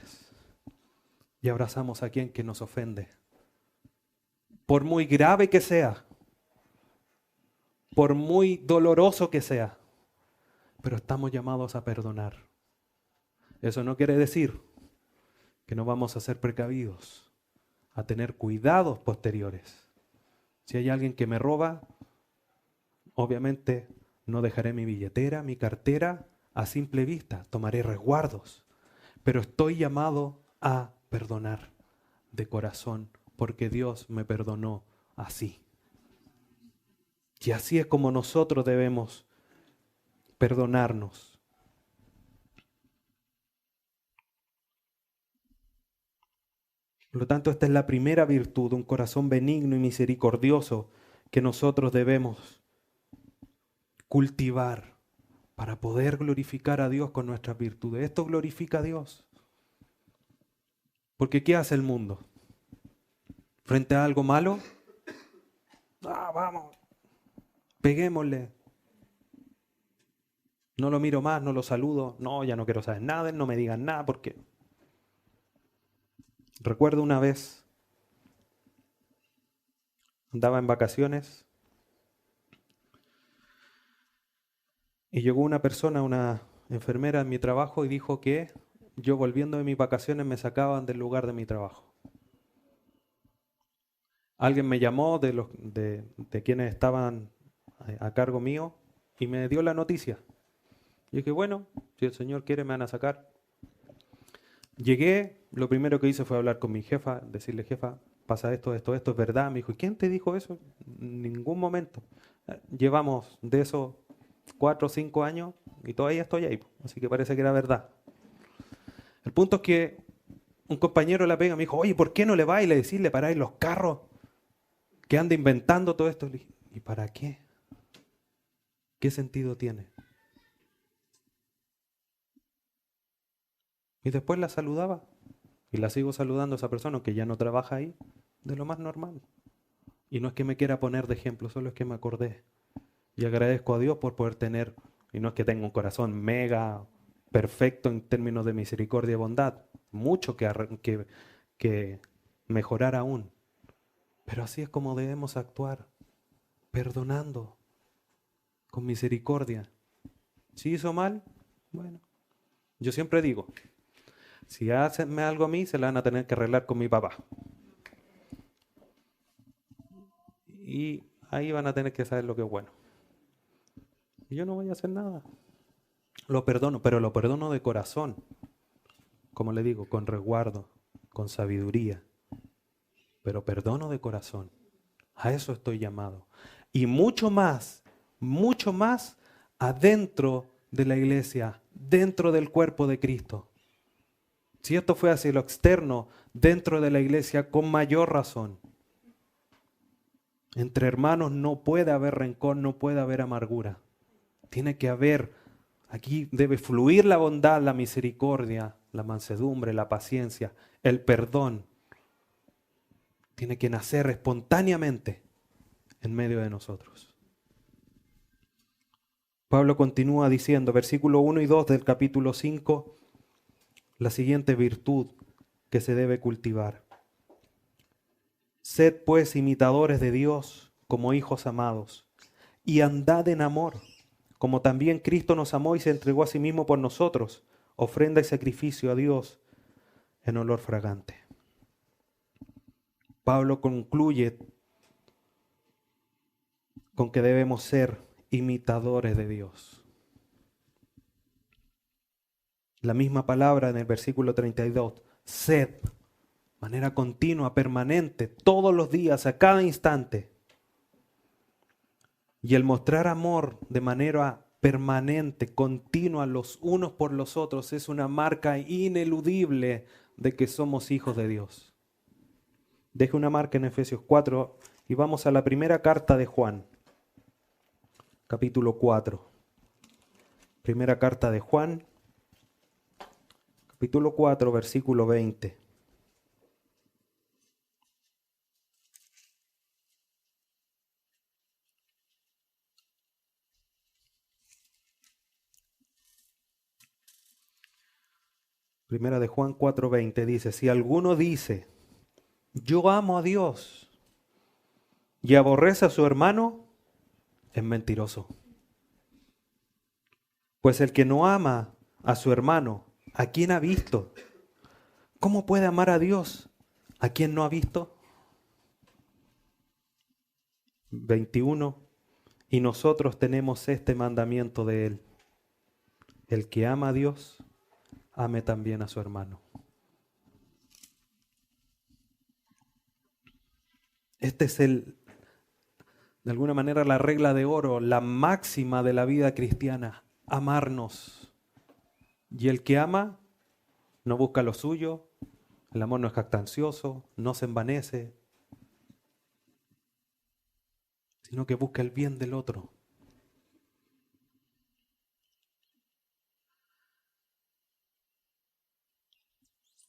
Y abrazamos a quien que nos ofende. Por muy grave que sea, por muy doloroso que sea, pero estamos llamados a perdonar. Eso no quiere decir que no vamos a ser precavidos, a tener cuidados posteriores. Si hay alguien que me roba, obviamente no dejaré mi billetera, mi cartera a simple vista, tomaré resguardos, pero estoy llamado a perdonar de corazón, porque Dios me perdonó así. Y así es como nosotros debemos perdonarnos. Por lo tanto, esta es la primera virtud, un corazón benigno y misericordioso que nosotros debemos cultivar para poder glorificar a Dios con nuestras virtudes. Esto glorifica a Dios. Porque ¿qué hace el mundo? Frente a algo malo, vamos, peguémosle. No lo miro más, no lo saludo, no, ya no quiero saber nada, no me digan nada, porque... Recuerdo una vez, andaba en vacaciones y llegó una persona, una enfermera en mi trabajo y dijo que yo volviendo de mis vacaciones me sacaban del lugar de mi trabajo. Alguien me llamó de quienes estaban a cargo mío y me dio la noticia. Y dije, bueno, si el Señor quiere me van a sacar. Llegué, lo primero que hice fue hablar con mi jefa, decirle, jefa, pasa esto, es verdad. Me dijo, ¿y quién te dijo eso? En ningún momento. Llevamos de eso 4 o 5 años y todavía estoy ahí, así que parece que era verdad. El punto es que un compañero de la pega me dijo, oye, ¿por qué no le vas y le decís, le paráis los carros que anda inventando todo esto? Le dije, ¿y para qué? ¿Qué sentido tiene? Y después la saludaba. Y la sigo saludando a esa persona que ya no trabaja ahí, de lo más normal. Y no es que me quiera poner de ejemplo, solo es que me acordé. Y agradezco a Dios por poder tener, y no es que tenga un corazón mega perfecto en términos de misericordia y bondad, mucho que mejorar aún. Pero así es como debemos actuar, perdonando, con misericordia. Si hizo mal, bueno, yo siempre digo, si hacen algo a mí, se la van a tener que arreglar con mi papá. Y ahí van a tener que saber lo que es bueno. Y yo no voy a hacer nada. Lo perdono, pero lo perdono de corazón. Como le digo, con resguardo, con sabiduría. Pero perdono de corazón. A eso estoy llamado. Y mucho más adentro de la iglesia, dentro del cuerpo de Cristo. Si esto fue hacia lo externo, dentro de la iglesia, con mayor razón. Entre hermanos no puede haber rencor, no puede haber amargura. Tiene que haber, aquí debe fluir la bondad, la misericordia, la mansedumbre, la paciencia, el perdón. Tiene que nacer espontáneamente en medio de nosotros. Pablo continúa diciendo, versículo 1 y 2 del capítulo 5, la siguiente virtud que se debe cultivar. Sed pues imitadores de Dios como hijos amados, y andad en amor, como también Cristo nos amó y se entregó a sí mismo por nosotros, ofrenda y sacrificio a Dios en olor fragante. Pablo concluye con que debemos ser imitadores de Dios. La misma palabra en el versículo 32, sed, manera continua, permanente, todos los días, a cada instante. Y el mostrar amor de manera permanente, continua, los unos por los otros, es una marca ineludible de que somos hijos de Dios. Deje una marca en Efesios 4 y vamos a la primera carta de Juan, capítulo 4. Primera carta de Juan, capítulo 4, versículo 20. Primera de Juan 4:20 dice, si alguno dice, yo amo a Dios y aborrece a su hermano, es mentiroso. Pues el que no ama a su hermano, ¿a quién ha visto? ¿Cómo puede amar a Dios a quien no ha visto? 21. Y nosotros tenemos este mandamiento de Él. El que ama a Dios, ame también a su hermano. Este es de alguna manera la regla de oro, la máxima de la vida cristiana, amarnos. Y el que ama no busca lo suyo, el amor no es jactancioso, no se envanece, sino que busca el bien del otro.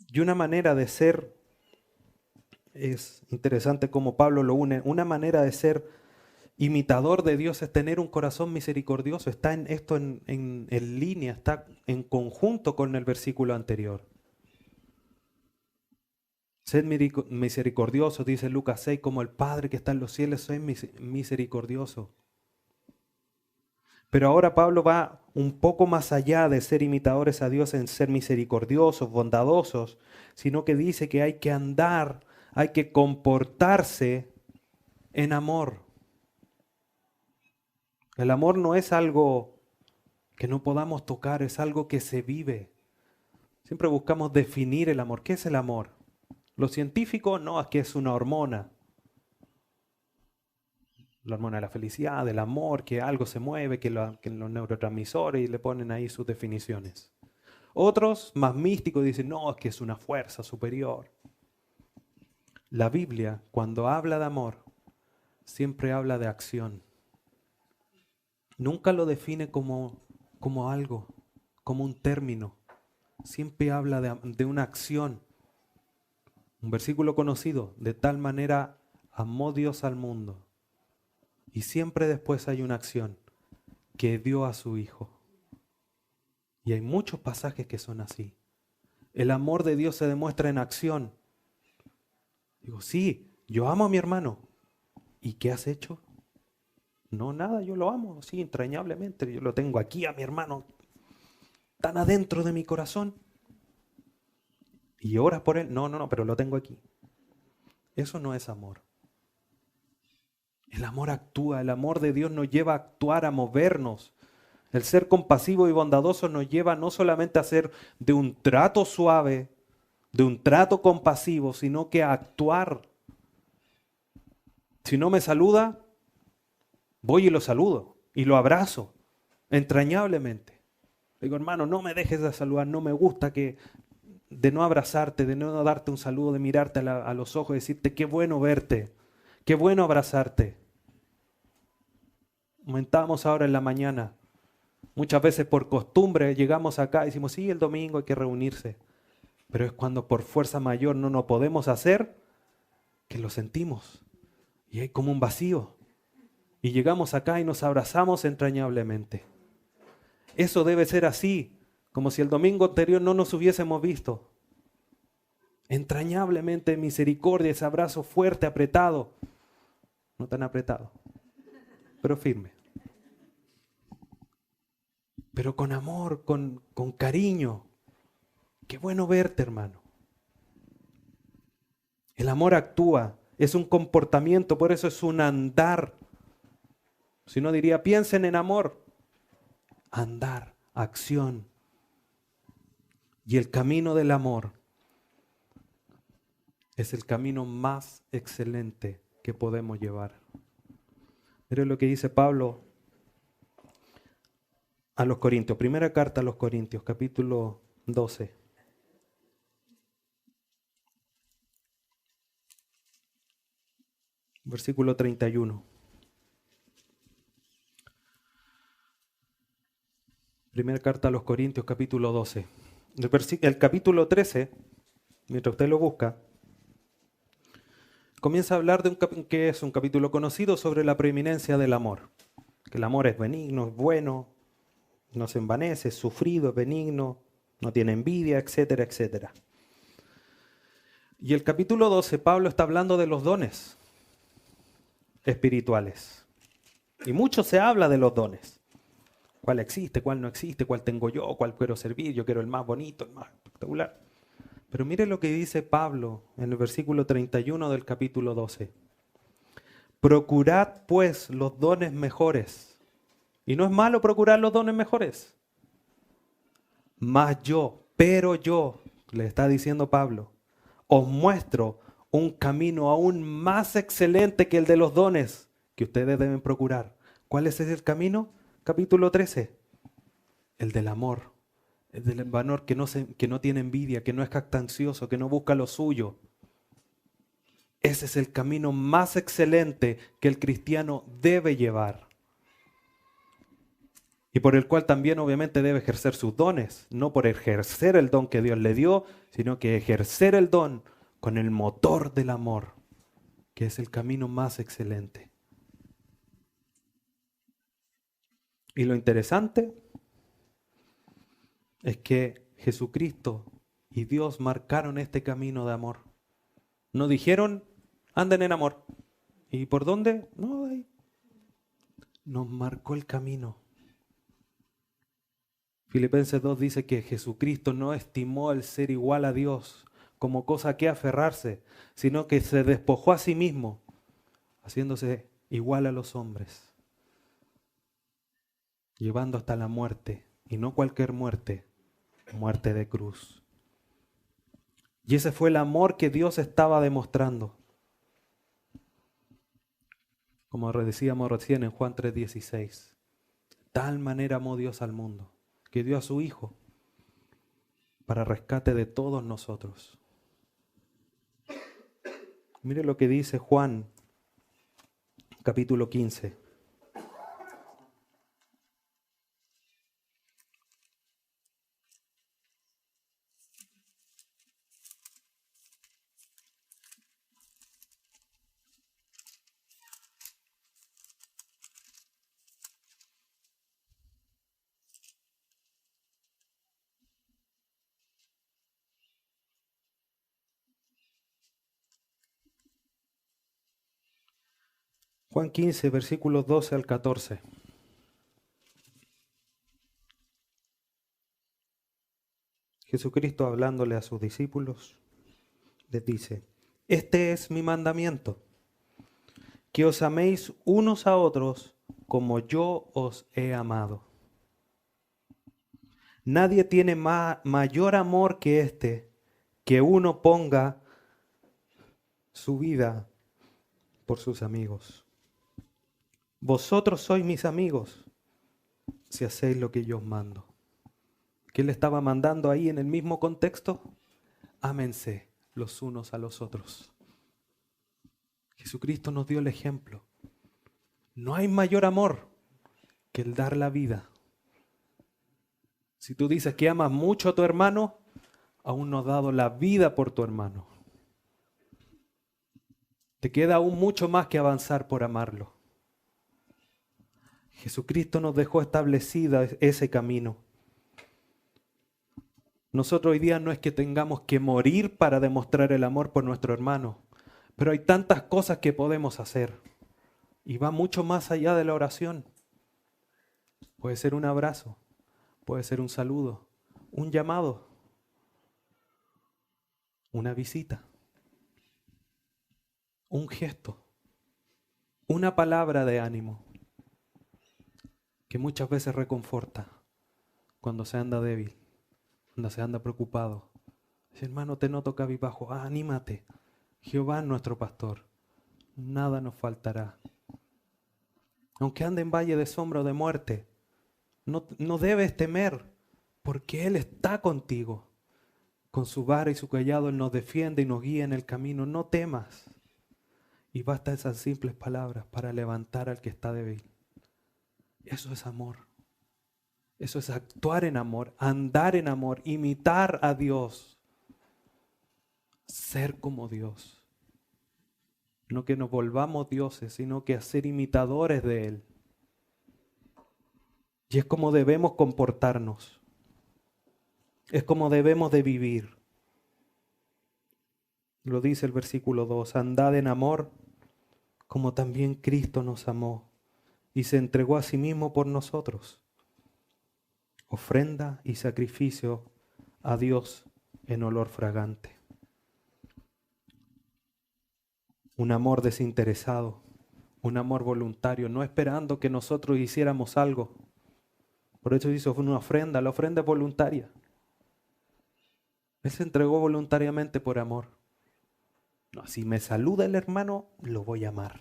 Y una manera de ser, es interesante como Pablo lo une, una manera de ser imitador de Dios es tener un corazón misericordioso. Está en esto en línea, está en conjunto con el versículo anterior. Sed misericordiosos, dice Lucas 6, como el Padre que está en los cielos es misericordioso. Pero ahora Pablo va un poco más allá de ser imitadores a Dios en ser misericordiosos, bondadosos, sino que dice que hay que andar, hay que comportarse en amor. El amor no es algo que no podamos tocar, es algo que se vive. Siempre buscamos definir el amor. ¿Qué es el amor? Lo científico no, es que es una hormona. La hormona de la felicidad, del amor, que algo se mueve, que los neurotransmisores y le ponen ahí sus definiciones. Otros, más místicos, dicen, no, es que es una fuerza superior. La Biblia, cuando habla de amor, siempre habla de acción. Nunca lo define como algo, como un término. Siempre habla de una acción. Un versículo conocido, de tal manera amó Dios al mundo. Y siempre después hay una acción, que dio a su Hijo. Y hay muchos pasajes que son así. El amor de Dios se demuestra en acción. Digo, sí, yo amo a mi hermano. ¿Y qué has hecho? No, nada, yo lo amo, sí, entrañablemente. Yo lo tengo aquí a mi hermano, tan adentro de mi corazón. ¿Y oras por él? No, pero lo tengo aquí. Eso no es amor. El amor actúa, el amor de Dios nos lleva a actuar, a movernos. El ser compasivo y bondadoso nos lleva no solamente a ser de un trato suave, de un trato compasivo, sino que a actuar. Si no me saluda, voy y lo saludo y lo abrazo entrañablemente. Le digo, hermano, no me dejes de saludar, no me gusta que de no abrazarte, de no darte un saludo, de mirarte a los ojos y decirte qué bueno verte, qué bueno abrazarte. Comentábamos ahora en la mañana, muchas veces por costumbre llegamos acá y decimos, sí, el domingo hay que reunirse, pero es cuando por fuerza mayor no lo podemos hacer que lo sentimos y hay como un vacío. Y llegamos acá y nos abrazamos entrañablemente. Eso debe ser así, como si el domingo anterior no nos hubiésemos visto. Entrañablemente misericordia, ese abrazo fuerte, apretado. No tan apretado, pero firme. Pero con amor, con cariño. Qué bueno verte, hermano. El amor actúa, es un comportamiento, por eso es un andar. Si no diría, piensen en amor. Andar, acción. Y el camino del amor es el camino más excelente que podemos llevar. Miren lo que dice Pablo a los Corintios. Primera carta a los Corintios, capítulo 12. Versículo 31. Primera carta a los Corintios, capítulo 12. El capítulo 13, mientras usted lo busca, comienza a hablar de que es un capítulo conocido sobre la preeminencia del amor. Que el amor es benigno, es bueno, no se envanece, es sufrido, es benigno, no tiene envidia, etcétera, etcétera. Y el capítulo 12, Pablo está hablando de los dones espirituales. Y mucho se habla de los dones. ¿Cuál existe? ¿Cuál no existe? ¿Cuál tengo yo? ¿Cuál quiero servir? Yo quiero el más bonito, el más espectacular. Pero mire lo que dice Pablo en el versículo 31 del capítulo 12. Procurad pues los dones mejores. Y no es malo procurar los dones mejores. Pero yo, le está diciendo Pablo, os muestro un camino aún más excelente que el de los dones que ustedes deben procurar. ¿Cuál es ese camino? Capítulo 13. El del amor. El del amor que no tiene envidia, que no es jactancioso, que no busca lo suyo. Ese es el camino más excelente que el cristiano debe llevar. Y por el cual también obviamente debe ejercer sus dones, no por ejercer el don que Dios le dio, sino que ejercer el don con el motor del amor, que es el camino más excelente. Y lo interesante es que Jesucristo y Dios marcaron este camino de amor. No dijeron, anden en amor. ¿Y por dónde? No, nos marcó el camino. Filipenses 2 dice que Jesucristo no estimó el ser igual a Dios como cosa a que aferrarse, sino que se despojó a sí mismo, haciéndose igual a los hombres, llevando hasta la muerte, y no cualquier muerte, muerte de cruz. Y ese fue el amor que Dios estaba demostrando. Como decíamos recién en Juan 3:16, tal manera amó Dios al mundo, que dio a su Hijo para rescate de todos nosotros. Mire lo que dice Juan, capítulo 15. Juan 15, versículos 12 al 14. Jesucristo hablándole a sus discípulos, les dice, este es mi mandamiento, que os améis unos a otros como yo os he amado. Nadie tiene mayor amor que este, que uno ponga su vida por sus amigos. Vosotros sois mis amigos si hacéis lo que yo os mando. ¿Qué le estaba mandando ahí en el mismo contexto? ámense los unos a los otros. Jesucristo nos dio el ejemplo. No hay mayor amor que el dar la vida. Si tú dices que amas mucho a tu hermano, aún no has dado la vida por tu hermano. Te queda aún mucho más que avanzar por amarlo. Jesucristo nos dejó establecido ese camino. Nosotros hoy día no es que tengamos que morir para demostrar el amor por nuestro hermano, pero hay tantas cosas que podemos hacer y va mucho más allá de la oración. Puede ser un abrazo, puede ser un saludo, un llamado, una visita, un gesto, una palabra de ánimo que muchas veces reconforta cuando se anda débil, cuando se anda preocupado. Dice, hermano, te noto cabizbajo, anímate. Jehová es nuestro pastor, nada nos faltará. Aunque ande en valle de sombra o de muerte, no debes temer, porque Él está contigo. Con su vara y su callado Él nos defiende y nos guía en el camino. No temas. Y basta esas simples palabras para levantar al que está débil. Eso es amor. Eso es actuar en amor, andar en amor, imitar a Dios. Ser como Dios. No que nos volvamos dioses, sino que ser imitadores de Él. Y es como debemos comportarnos. Es como debemos de vivir. Lo dice el versículo 2. Andad en amor, como también Cristo nos amó y se entregó a sí mismo por nosotros. Ofrenda y sacrificio a Dios en olor fragante. Un amor desinteresado, un amor voluntario, no esperando que nosotros hiciéramos algo. Por eso hizo una ofrenda, la ofrenda es voluntaria. Él se entregó voluntariamente por amor. No, si me saluda el hermano, lo voy a amar.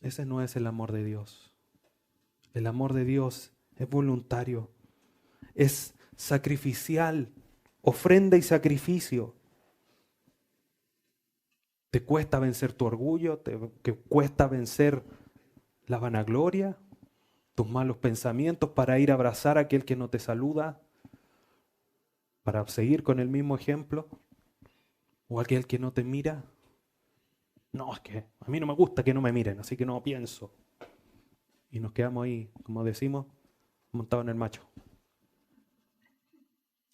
Ese no es el amor de Dios. El amor de Dios es voluntario, es sacrificial, ofrenda y sacrificio. ¿Te cuesta vencer tu orgullo? ¿Te cuesta vencer la vanagloria? ¿Tus malos pensamientos para ir a abrazar a aquel que no te saluda? ¿Para seguir con el mismo ejemplo? ¿O aquel que no te mira? No, es que a mí no me gusta que no me miren, así que no pienso. Y nos quedamos ahí, como decimos, montados en el macho.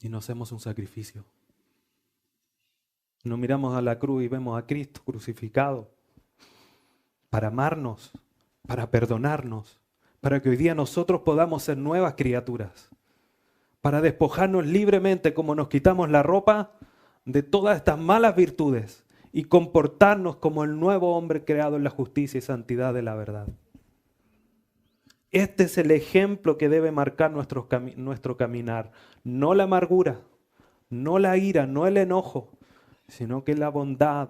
Y no hacemos un sacrificio. Nos miramos a la cruz y vemos a Cristo crucificado para amarnos, para perdonarnos, para que hoy día nosotros podamos ser nuevas criaturas, para despojarnos libremente como nos quitamos la ropa de todas estas malas virtudes y comportarnos como el nuevo hombre creado en la justicia y santidad de la verdad. Este es el ejemplo que debe marcar nuestro caminar. No la amargura, no la ira, no el enojo, sino que la bondad,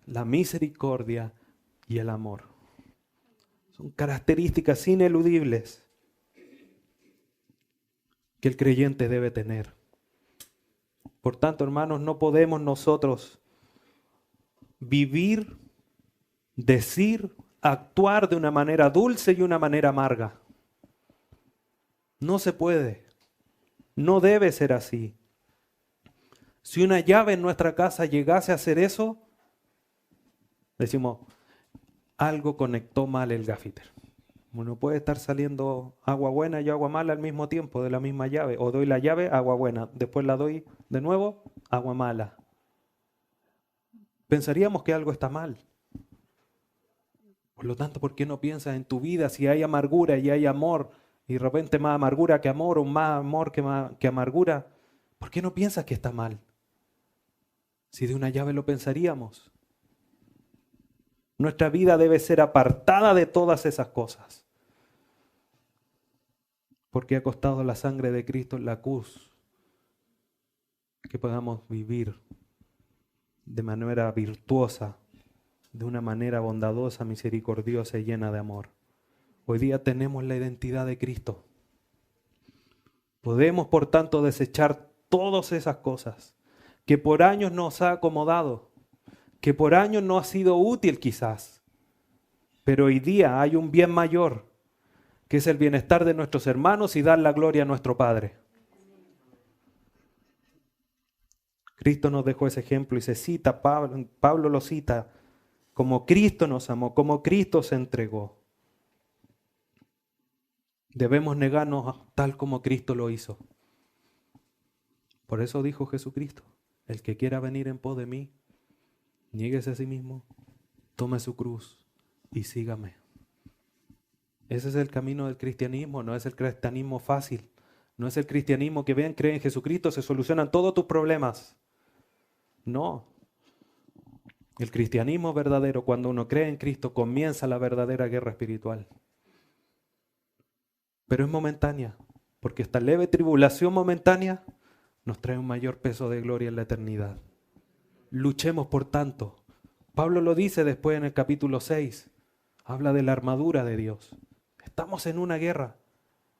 la misericordia y el amor. Son características ineludibles que el creyente debe tener. Por tanto, hermanos, no podemos nosotros vivir, decir, actuar de una manera dulce y una manera amarga. No se puede. No debe ser así. Si una llave en nuestra casa llegase a hacer eso, decimos, algo conectó mal el gaffiter. No puede estar saliendo agua buena y agua mala al mismo tiempo de la misma llave. O doy la llave, agua buena. Después la doy de nuevo, agua mala. Pensaríamos que algo está mal. Por lo tanto, ¿por qué no piensas en tu vida si hay amargura y hay amor? Y de repente más amargura que amor o más amor que amargura. ¿Por qué no piensas que está mal? Si de una llave lo pensaríamos. Nuestra vida debe ser apartada de todas esas cosas. Porque ha costado la sangre de Cristo en la cruz que podamos vivir de manera virtuosa, de una manera bondadosa, misericordiosa y llena de amor. Hoy día tenemos la identidad de Cristo. Podemos, por tanto, desechar todas esas cosas que por años nos ha acomodado, que por años no ha sido útil quizás, pero hoy día hay un bien mayor, que es el bienestar de nuestros hermanos y dar la gloria a nuestro Padre. Cristo nos dejó ese ejemplo y se cita, Pablo lo cita, como Cristo nos amó, como Cristo se entregó. Debemos negarnos tal como Cristo lo hizo. Por eso dijo Jesucristo, el que quiera venir en pos de mí, niéguese a sí mismo, tome su cruz y sígame. Ese es el camino del cristianismo, no es el cristianismo fácil, no es el cristianismo que ven, creen en Jesucristo, se solucionan todos tus problemas. No. El cristianismo verdadero, cuando uno cree en Cristo, comienza la verdadera guerra espiritual. Pero es momentánea, porque esta leve tribulación momentánea nos trae un mayor peso de gloria en la eternidad. Luchemos por tanto. Pablo lo dice después en el capítulo 6. Habla de la armadura de Dios. Estamos en una guerra.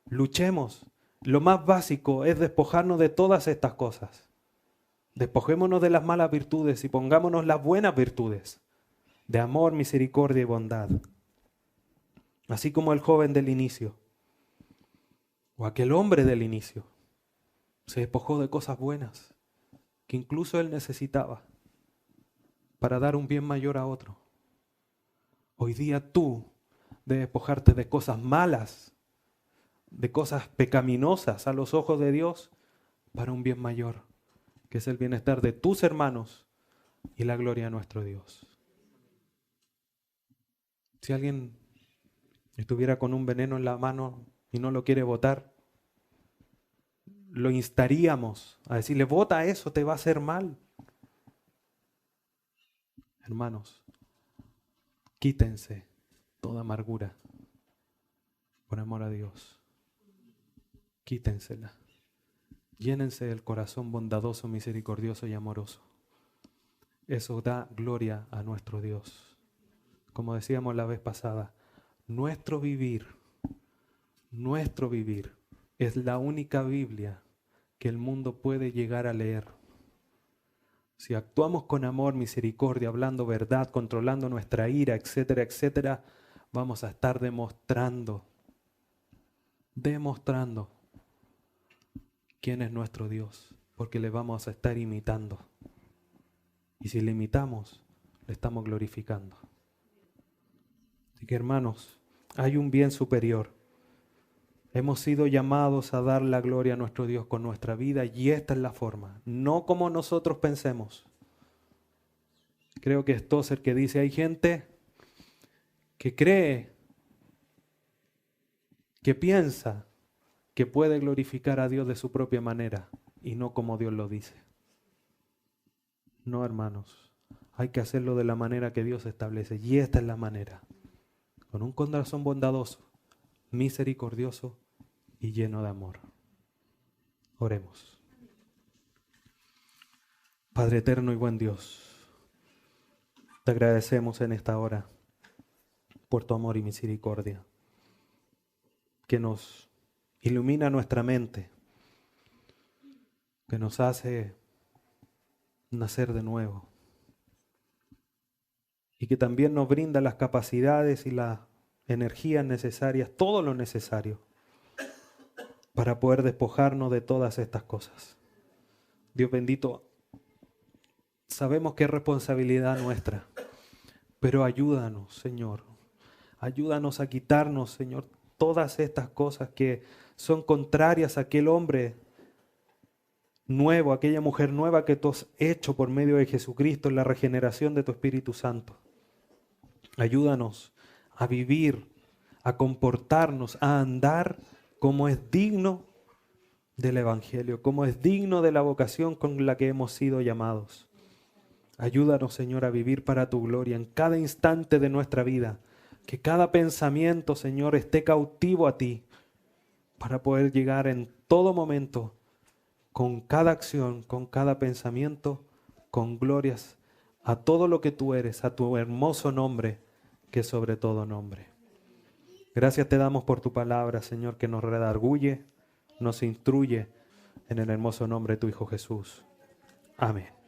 Luchemos. Lo más básico es despojarnos de todas estas cosas. Despojémonos de las malas virtudes y pongámonos las buenas virtudes de amor, misericordia y bondad. Así como el joven del inicio, o aquel hombre del inicio, se despojó de cosas buenas que incluso él necesitaba para dar un bien mayor a otro. Hoy día tú debes despojarte de cosas malas, de cosas pecaminosas a los ojos de Dios para un bien mayor, que es el bienestar de tus hermanos y la gloria de nuestro Dios. Si alguien estuviera con un veneno en la mano y no lo quiere botar, lo instaríamos a decirle, bota eso, te va a hacer mal. Hermanos, quítense toda amargura por amor a Dios. Quítensela. Llénense del corazón bondadoso, misericordioso y amoroso. Eso da gloria a nuestro Dios. Como decíamos la vez pasada, nuestro vivir es la única Biblia que el mundo puede llegar a leer. Si actuamos con amor, misericordia, hablando verdad, controlando nuestra ira, etcétera, etcétera, vamos a estar demostrando quién es nuestro Dios, porque le vamos a estar imitando. Y si le imitamos, le estamos glorificando. Así que hermanos, hay un bien superior. Hemos sido llamados a dar la gloria a nuestro Dios con nuestra vida y esta es la forma, no como nosotros pensemos. Creo que es Tozer que dice, hay gente que cree, que piensa que puede glorificar a Dios de su propia manera y no como Dios lo dice. No, hermanos, hay que hacerlo de la manera que Dios establece y esta es la manera, con un corazón bondadoso, misericordioso y lleno de amor. Oremos. Padre eterno y buen Dios, te agradecemos en esta hora por tu amor y misericordia, que nos ilumina nuestra mente, que nos hace nacer de nuevo y que también nos brinda las capacidades y las energías necesarias, todo lo necesario para poder despojarnos de todas estas cosas. Dios bendito, sabemos que es responsabilidad nuestra, pero ayúdanos, Señor. Ayúdanos a quitarnos, Señor, todas estas cosas que son contrarias a aquel hombre nuevo, aquella mujer nueva que tú has hecho por medio de Jesucristo en la regeneración de tu Espíritu Santo. Ayúdanos a vivir, a comportarnos, a andar como es digno del Evangelio, como es digno de la vocación con la que hemos sido llamados. Ayúdanos, Señor, a vivir para tu gloria en cada instante de nuestra vida. Que cada pensamiento, Señor, esté cautivo a ti para poder llegar en todo momento, con cada acción, con cada pensamiento, con glorias a todo lo que tú eres, a tu hermoso nombre, que es sobre todo nombre. Gracias te damos por tu palabra, Señor, que nos redarguye, nos instruye en el hermoso nombre de tu Hijo Jesús. Amén.